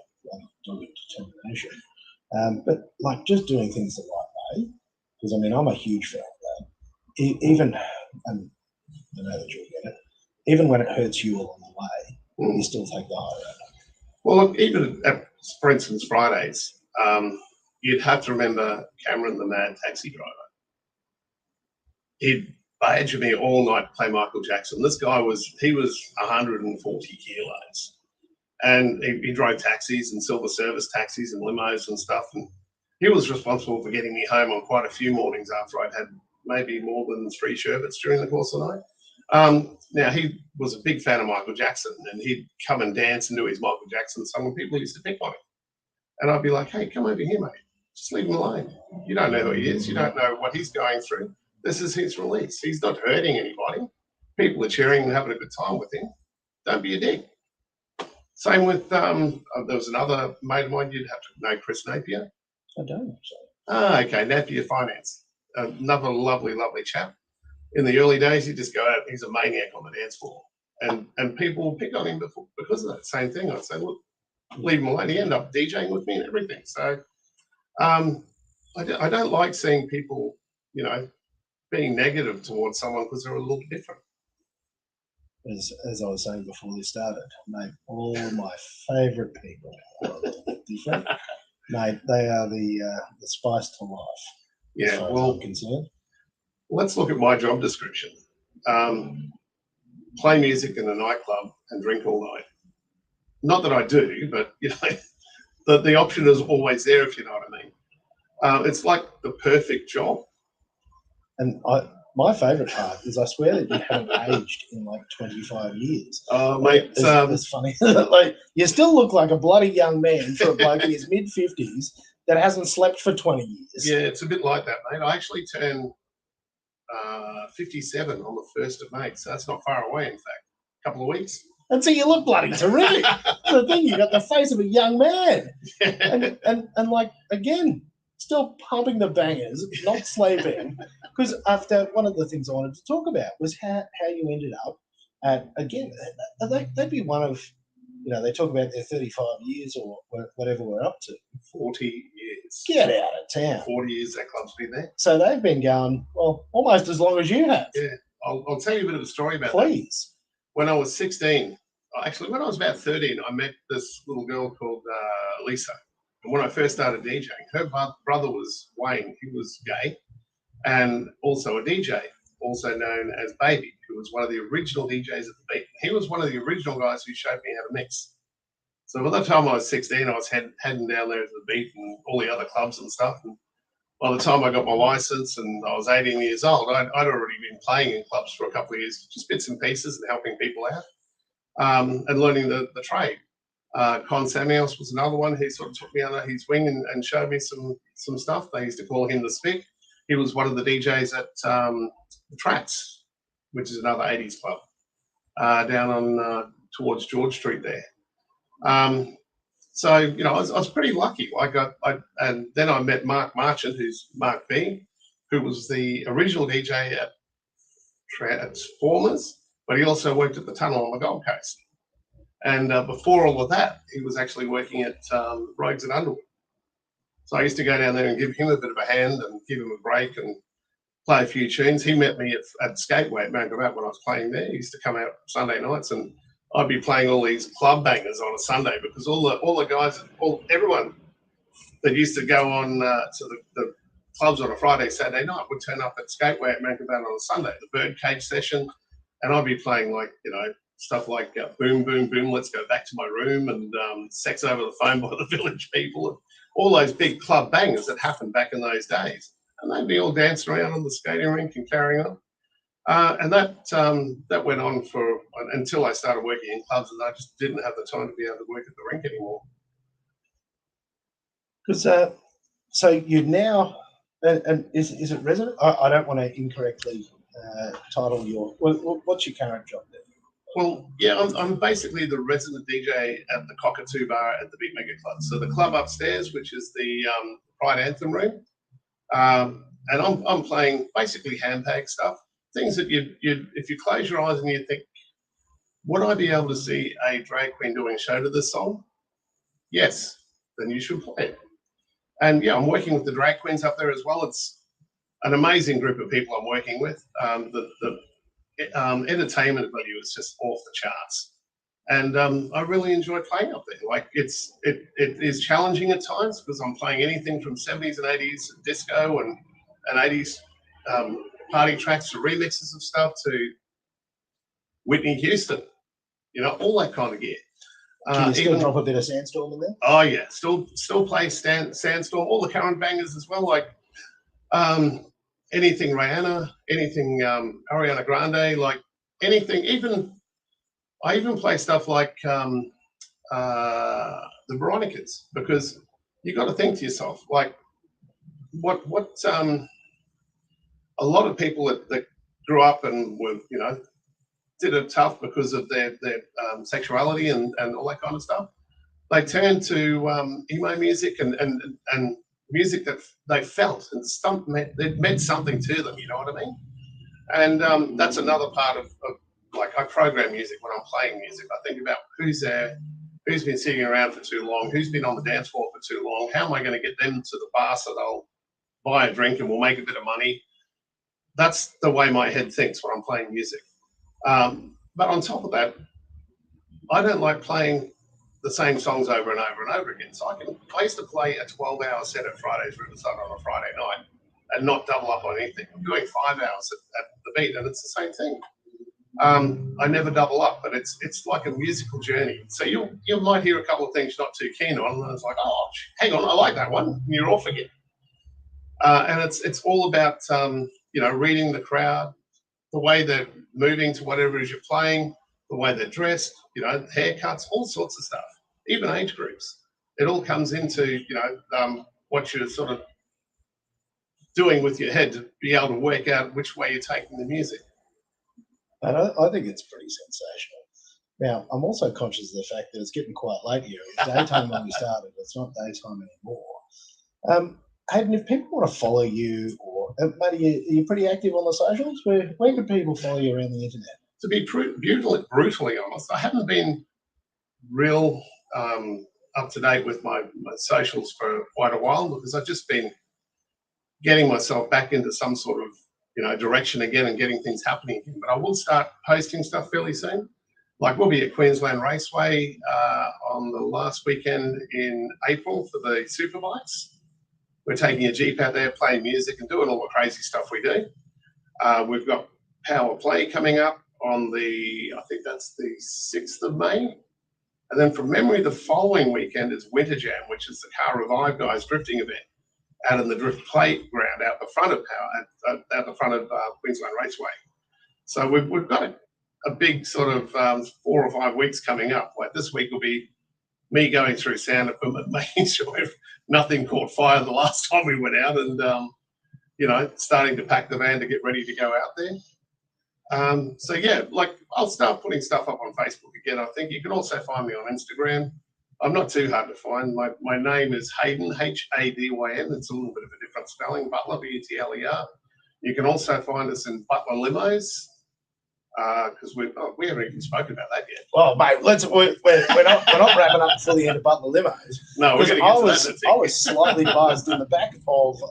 dogged determination. But, like, just doing things the right way, because, I'm a huge fan of that. Even, and I know that you'll get it, even when it hurts you along the way, you still take the high road. Well, look, even at, for instance, Fridays, you'd have to remember Cameron, the mad taxi driver. He'd badger me all night to play Michael Jackson. This guy was 140 kilos. And he drove taxis and silver service taxis and limos and stuff. And he was responsible for getting me home on quite a few mornings after I'd had maybe more than 3 sherbets during the course of the night. Now, he was a big fan of Michael Jackson, and he'd come and dance and do his Michael Jackson song, and people used to pick on him. And I'd be like, hey, come over here, mate. Just leave him alone. You don't know who he is. You don't know what he's going through. This is his release. He's not hurting anybody. People are cheering and having a good time with him. Don't be a dick. Same with there was another mate of mine. You'd have to know Chris Napier. I don't actually. Okay, Napier Finance. Another lovely chap. In the early days, he'd just go out. He's a maniac on the dance floor, and people will pick on him because of that same thing. I'd say, look, leave him alone. He ended up DJing with me and everything. So I don't like seeing people, being negative towards someone because they're a little different. As I was saying before this started, mate, all my favourite people are a little bit different. Mate, they are the spice to life. Yeah, as far as I'm concerned. Let's look at my job description. Play music in a nightclub and drink all night. Not that I do, but the option is always there, if you know what I mean. It's like the perfect job. And my favourite part is I swear that you haven't aged in like 25 years. Oh, mate. It's funny. Like, you still look like a bloody young man for a bloke in his mid-50s that hasn't slept for 20 years. Yeah, it's a bit like that, mate. I actually turned 57 on the 1st of May, so that's not far away, in fact. A couple of weeks. And so you look bloody terrific. The thing, you got the face of a young man. Yeah. And like, again, still pumping the bangers, not sleeping. Because after one of the things I wanted to talk about was how you ended up at, again, they'd be one of, they talk about their 35 years or whatever we're up to. 40 years. Get out of town. 40 years that club's been there. So they've been going, well, almost as long as you have. Yeah. I'll tell you a bit of a story about Please. that. When I was 16, actually, when I was about 13, I met this little girl called Lisa. And when I first started DJing, her brother was Wayne. He was gay and also a DJ, also known as Baby, who was one of the original DJs at the Beat. He was one of the original guys who showed me how to mix. So by the time I was 16, I was heading down there to the Beat and all the other clubs and stuff. And by the time I got my license and I was 18 years old, I'd already been playing in clubs for a couple of years, just bits and pieces and helping people out and learning the trade. Con Samuels was another one. He sort of took me under his wing and showed me some stuff. They used to call him the Spick. He was one of the DJs at the Trats, which is another 80s club down on towards George Street there. So I was pretty lucky. And then I met Mark Marchant, who's Mark B, who was the original DJ at Transformers, but he also worked at the Tunnel on the Gold Coast. And before all of that, he was actually working at Rogues and Underwood. So I used to go down there and give him a bit of a hand and give him a break and play a few tunes. He met me at Skateway at Mount Gravatt when I was playing there. He used to come out Sunday nights and I'd be playing all these club bangers on a Sunday because all the guys, everyone that used to go on to the clubs on a Friday, Saturday night would turn up at Skateway at Mount Gravatt on a Sunday, the Birdcage session, and I'd be playing stuff like Boom Boom Boom, Let's Go Back to My Room, and Sex Over the Phone by the Village People, and all those big club bangers that happened back in those days. And they'd be all dancing around on the skating rink and carrying on. And that went on for until I started working in clubs, and I just didn't have the time to be able to work at the rink anymore. Because so you're now, and is it resident? I don't want to incorrectly title your. What's your current job there? Well, yeah, I'm basically the resident DJ at the Cockatoo Bar at the Big Mega Club. So the club upstairs, which is the Pride Anthem room, and I'm playing basically handbag stuff, things that you if you close your eyes and you think, would I be able to see a drag queen doing a show to this song? Yes, then you should play it. And yeah, I'm working with the drag queens up there as well. It's an amazing group of people I'm working with. The entertainment value is just off the charts, and I really enjoy playing up there. Like it is challenging at times because I'm playing anything from 70s and 80s disco and 80s party tracks to remixes of stuff to Whitney Houston, all that kind of gear. Can you still drop a bit of Sandstorm in there? Oh yeah, still play Sandstorm, all the current bangers as well, like anything Rihanna, anything Ariana Grande, like anything. I even play stuff like the Veronicas, because you got to think to yourself, like what a a lot of people that grew up and were, you know, did it tough because of their sexuality and all that kind of stuff. They turned to emo music and music that they felt and it meant something to them. You know what I mean? And that's another part of like I program music when I'm playing music. I think about who's there, who's been sitting around for too long, who's been on the dance floor for too long. How am I going to get them to the bar so they'll buy a drink and we'll make a bit of money? That's the way my head thinks when I'm playing music. But on top of that, I don't like playing the same songs over and over and over again. So I used to play a 12-hour set at Fridays Riverside on a Friday night and not double up on anything. I'm doing 5 hours at the beat, and it's the same thing. I never double up, but it's like a musical journey. So you might hear a couple of things you're not too keen on, and it's like, oh, hang on, I like that one, and you're off again. And it's all about you know, reading the crowd, the way they're moving to whatever it is you're playing, the way they're dressed, you know, haircuts, all sorts of stuff, even age groups. It all comes into, you know, what you're sort of doing with your head to be able to work out which way you're taking the music. And I think it's pretty sensational. Now, I'm also conscious of the fact that it's getting quite late here. It was daytime when we started. It's not daytime anymore. Hadyn, if people want to follow you, or maybe you're pretty active on the socials, where can people follow you around the internet? To be brutally honest, I haven't been real up to date with my socials for quite a while because I've just been getting myself back into some sort of, you know, direction again and getting things happening again. But I will start posting stuff fairly soon. Like we'll be at Queensland Raceway on the last weekend in April for the Superbikes. We're taking a Jeep out there, playing music and doing all the crazy stuff we do. We've got Power Play coming up on I think that's the 6th of May. And then from memory, the following weekend is Winter Jam, which is the Car Revive guys drifting event out in the drift playground out the front of Queensland Raceway. So we've got a big sort of 4 or 5 weeks coming up. Like this week will be me going through sound equipment, making sure nothing caught fire the last time we went out, and you know, starting to pack the van to get ready to go out there. So yeah, like I'll start putting stuff up on Facebook again. I think you can also find me on Instagram. I'm not too hard to find. My name is Hadyn, Hadyn. It's a little bit of a different spelling, Butler, Butler. You can also find us in Butler Limos, because we haven't even spoken about that yet. Well, mate, we're not wrapping up before the end of Butler Limos. No, we're going to get to that. I was slightly buzzed in the back of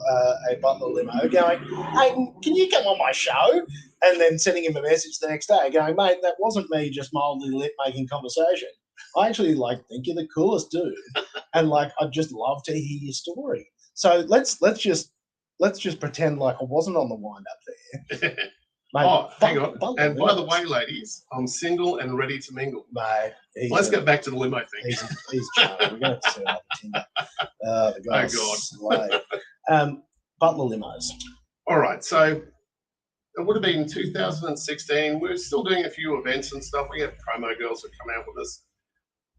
a Butler limo going, hey, can you come on my show? And then sending him a message the next day going, mate, that wasn't me just mildly lit making conversation. I actually think you're the coolest dude, and I'd just love to hear your story. So let's just pretend like I wasn't on the wind up there. Mate, hang on. And by the way, ladies, I'm single and ready to mingle. Mate, let's get back to the limo thing. He's charming. We're going to set up Tinder. The guy's Butler Limos. All right. So it would have been 2016. We were still doing a few events and stuff. We had promo girls that come out with us.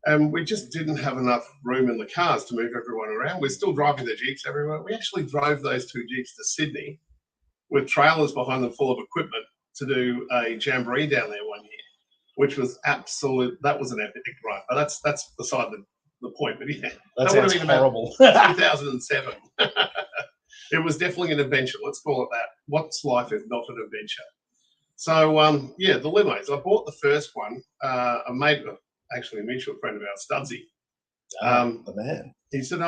And we just didn't have enough room in the cars to move everyone around. We're still driving the Jeeps everywhere. We actually drove those 2 Jeeps to Sydney with trailers behind them full of equipment to do a jamboree down there one year, which was that was an epic ride. But that's beside the point. But yeah, that would have been horrible. 2007. It was definitely an adventure. Let's call it that. What's life if not an adventure? So yeah, the limos. I bought the first one. I made actually a mutual friend of ours, Studsy. The man. He said,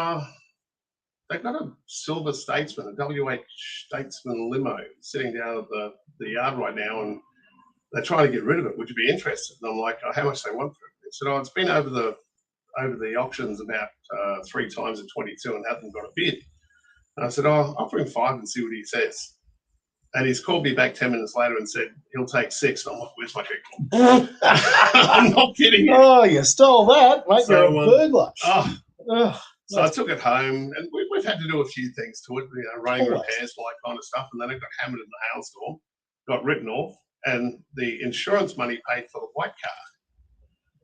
they've got a silver Statesman, a WH Statesman limo sitting down at the yard right now, and they're trying to get rid of it. Would you be interested? And I'm like, how much they want for it? He said, it's been over the auctions about 3 times in 22 and hasn't got a bid. And I said, I'll offer him 5 and see what he says. And he's called me back 10 minutes later and said, he'll take 6. And I'm like, where's my vehicle? I'm not kidding you. Oh, you stole that, mate. So, you're a burglar. So I took it home, and we've had to do a few things to it, running repairs, all that kind of stuff. And then it got hammered in the hailstorm, got written off, and the insurance money paid for the white car.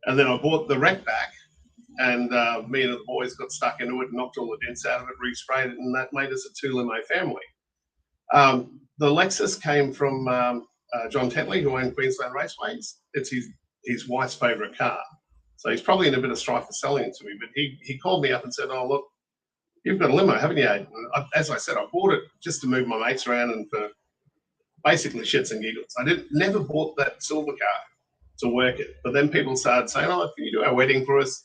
And then I bought the wreck back, and me and the boys got stuck into it, knocked all the dents out of it, resprayed it, and that made us a 2 limo family. The Lexus came from John Tetley, who owned Queensland Raceways. It's his wife's favourite car. So he's probably in a bit of strife for selling it to me. But he called me up and said, "Oh, look, you've got a limo, haven't you?" And as I said, I bought it just to move my mates around and for basically shits and giggles. I never bought that silver car to work it. But then people started saying, "Oh, can you do our wedding for us?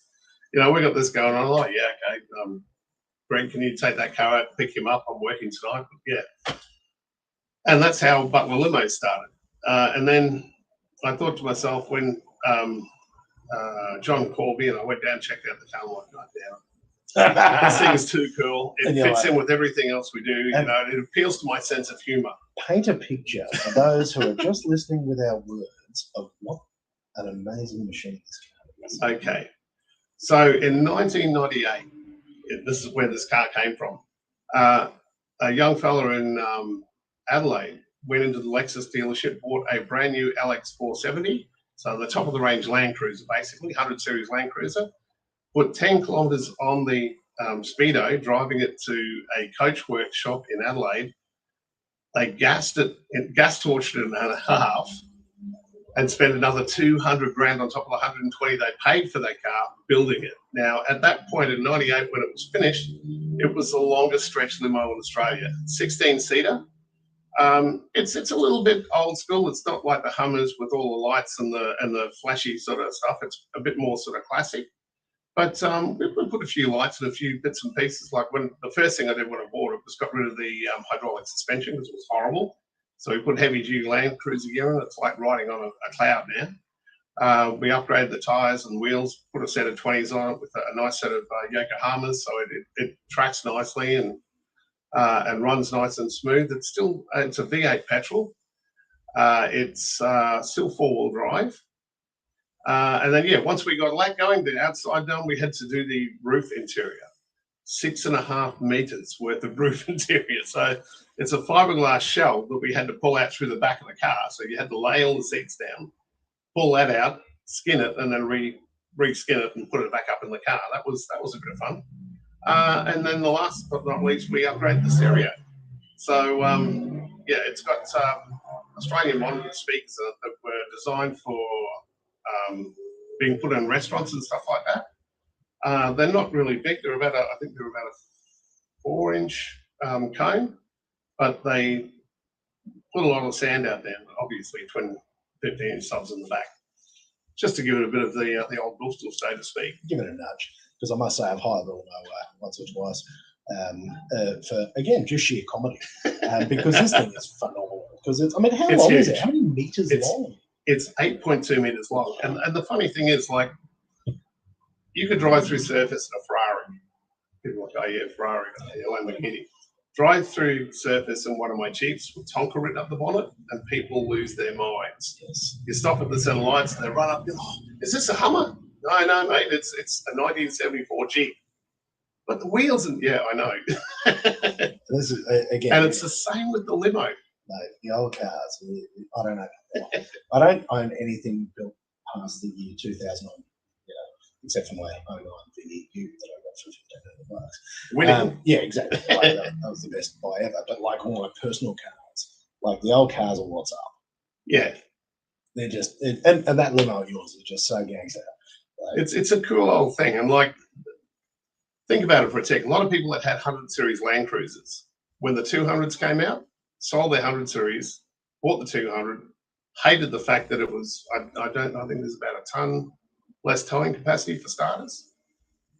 You know, we got this going on." I'm like, "Yeah, okay. Brent, can you take that car out and pick him up? I'm working tonight." But yeah. And that's how Butler Limo started. And then I thought to myself, when John called me and I went down and checked out the car, I'm like, "God damn, this thing is too cool. It fits in with everything else we do. You know, it appeals to my sense of humour." Paint a picture for those who are just listening with our words of what an amazing machine this car is. Okay. So in 1998, this is where this car came from. A young fella in Adelaide went into the Lexus dealership, bought a brand new LX 470, so the top of the range Land Cruiser, basically 100 series Land Cruiser, put 10 kilometres on the speedo, driving it to a coach workshop in Adelaide. They gas torched it in a half, and spent another 200 grand on top of the 120 they paid for that car building it. Now, at that point in 98, when it was finished, it was the longest stretch limo in Australia, 16-seater. It's a little bit old school. It's not like the Hummers with all the lights and the flashy sort of stuff. It's a bit more sort of classic. But we put a few lights and a few bits and pieces. Like when the first thing I did when I bought it was got rid of the hydraulic suspension because it was horrible. So we put heavy-duty Land Cruiser gear in. It's like riding on a cloud now. We upgraded the tyres and wheels, put a set of 20s on it with a nice set of Yokohamas, so it tracks nicely and runs nice and smooth. It's a V8 petrol. It's still four-wheel drive. And then, yeah, once we got that going, the outside done, we had to do the roof interior. 6.5 meters worth of roof interior. So it's a fiberglass shell that we had to pull out through the back of the car. So you had to lay all the seats down, pull that out, skin it, and then re-skin it and put it back up in the car. That was a bit of fun. And then the last but not least, we upgraded the stereo. So yeah, it's got Australian monitor speakers that were designed for being put in restaurants and stuff like that. They're not really big. I think they're about a 4-inch cone, but they put a lot of sand out there. Obviously, 15-inch subs in the back, just to give it a bit of the old Bristol, so to speak. Give it a nudge, because I must say I've hired the Limo once or twice for, again, just sheer comedy, because this thing is phenomenal. Because how long is it? How many meters long? It's 8.2 meters long, and the funny thing is, like, you could drive through surface in a Ferrari. People are like, "Oh yeah, Ferrari, Lamborghini." Drive through surface in one of my Jeeps with Tonka written up the bonnet, and people lose their minds. Yes. You stop at the centre lights, and they run up. "Oh, is this a Hummer?" No, mate. It's a 1974 Jeep. But the wheels, and yeah, I know. This is again, and it's the same with the limo. No, the old cars. I don't know. I don't own anything built past the year 2000. Except for my 09 VEU that I got for $1,500. Winning. Yeah, exactly. Like, that was the best buy ever. But like all my personal cars, like the old cars are what's up. Yeah. They're just, and that limo of yours is just so gangster. Like, it's a cool old thing. And like, think about it for a second. A lot of people that had 100 series Land Cruisers, when the 200s came out, sold their 100 series, bought the 200, hated the fact that it was, I think there's about a ton less towing capacity for starters,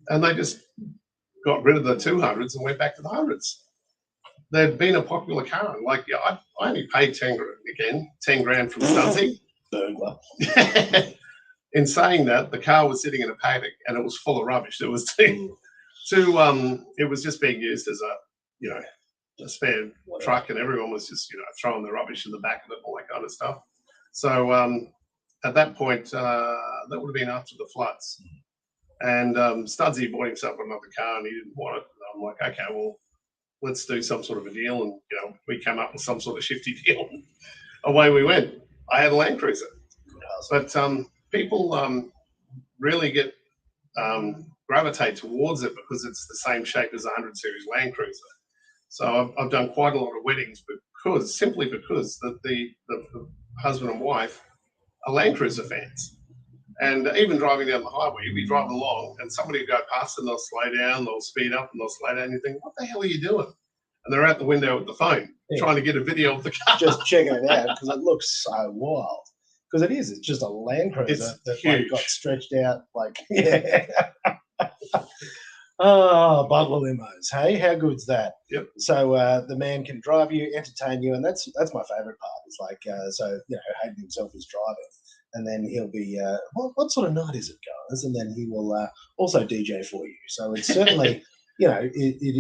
and they just got rid of the 200s and went back to the 100s. They'd been a popular car, and like, yeah, I only paid 10 grand from Stunsy. burglar. In saying that, the car was sitting in a paddock and it was full of rubbish. It was it was just being used as a spare truck, and everyone was just throwing the rubbish in the back of it, all that kind of stuff. So at that point, that would have been after the floods. And Studsy bought himself another car and he didn't want it. And I'm like, okay, well, let's do some sort of a deal. And, we came up with some sort of shifty deal. Away we went. I had a Land Cruiser. But people really gravitate towards it because it's the same shape as a 100 series Land Cruiser. So I've done quite a lot of weddings simply because the husband and wife are Land Cruiser fans. And even driving down the highway, you'll be driving along and somebody will go past and they'll slow down, they'll speed up and they'll slow down. And you think, what the hell are you doing? And they're out the window with the phone trying to get a video of the car. Just checking it out because it looks so wild. Because it is. It's just a Land Cruiser that like, got stretched out. Like, yeah. Oh, Butler limos. Hey, how good's that? Yep. So the man can drive you, entertain you, and that's my favourite part. It's like, so, you know, Hadyn himself is driving. And then he'll be, what sort of night is it, guys? And then he will also DJ for you. So it's certainly, you know, it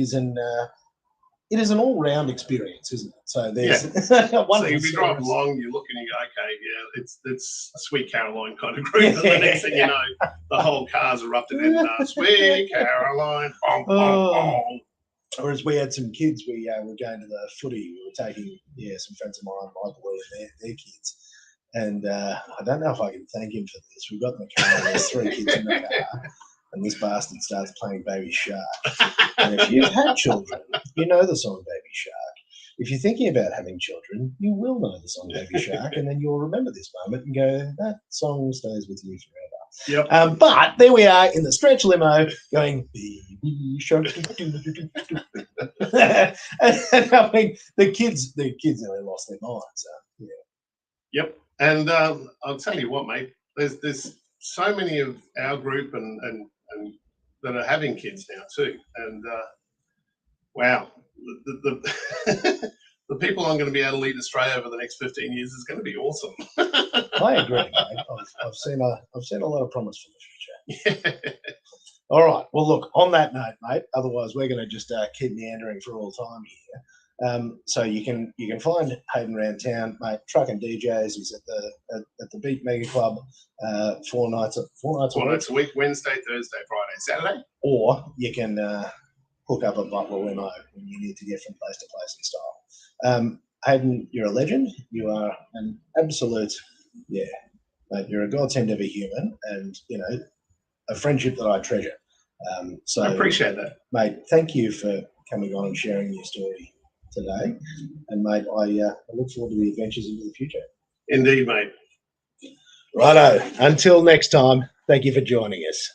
is an all-round experience, isn't it? So there's so you'll be driving along, you look and you go, okay, yeah, it's a Sweet Caroline kind of group. And the next thing you know, the whole car's erupted in Sweet Caroline. Bong, bong, bong. Or as we had some kids, we were going to the footy. We were taking, some friends of mine, Michael, and their kids. And I don't know if I can thank him for this. We got in the car, and there's 3 kids in the car, and this bastard starts playing Baby Shark. And if you've had children, you know the song Baby Shark. If you're thinking about having children, you will know the song Baby Shark, and then you'll remember this moment and go, that song stays with you forever. Yep. But there we are in the stretch limo going, Baby Shark. And I mean, the kids nearly lost their minds. Yeah. Yep. And I'll tell you what, mate, there's so many of our group and that are having kids now too. And wow, the people I'm going to be able to lead Australia over the next 15 years is going to be awesome. I agree, mate. I've seen a lot of promise for the future. Yeah. All right. Well, look, on that note, mate, otherwise we're going to just keep meandering for all time here. So you can find Hadyn around town, mate. Truck and DJs. He's at the Beat Mega Club 4 nights a week, Wednesday, Thursday, Friday, Saturday. Or you can hook up a Butler limo when you need to get from place to place in style. Hadyn, you're a legend. You are an absolute, mate. You're a godsend of a human, and you know, a friendship that I treasure. So I appreciate that, mate. Thank you for coming on and sharing your story today, and mate, I look forward to the adventures into the future. Indeed, mate. Righto. Until next time, thank you for joining us.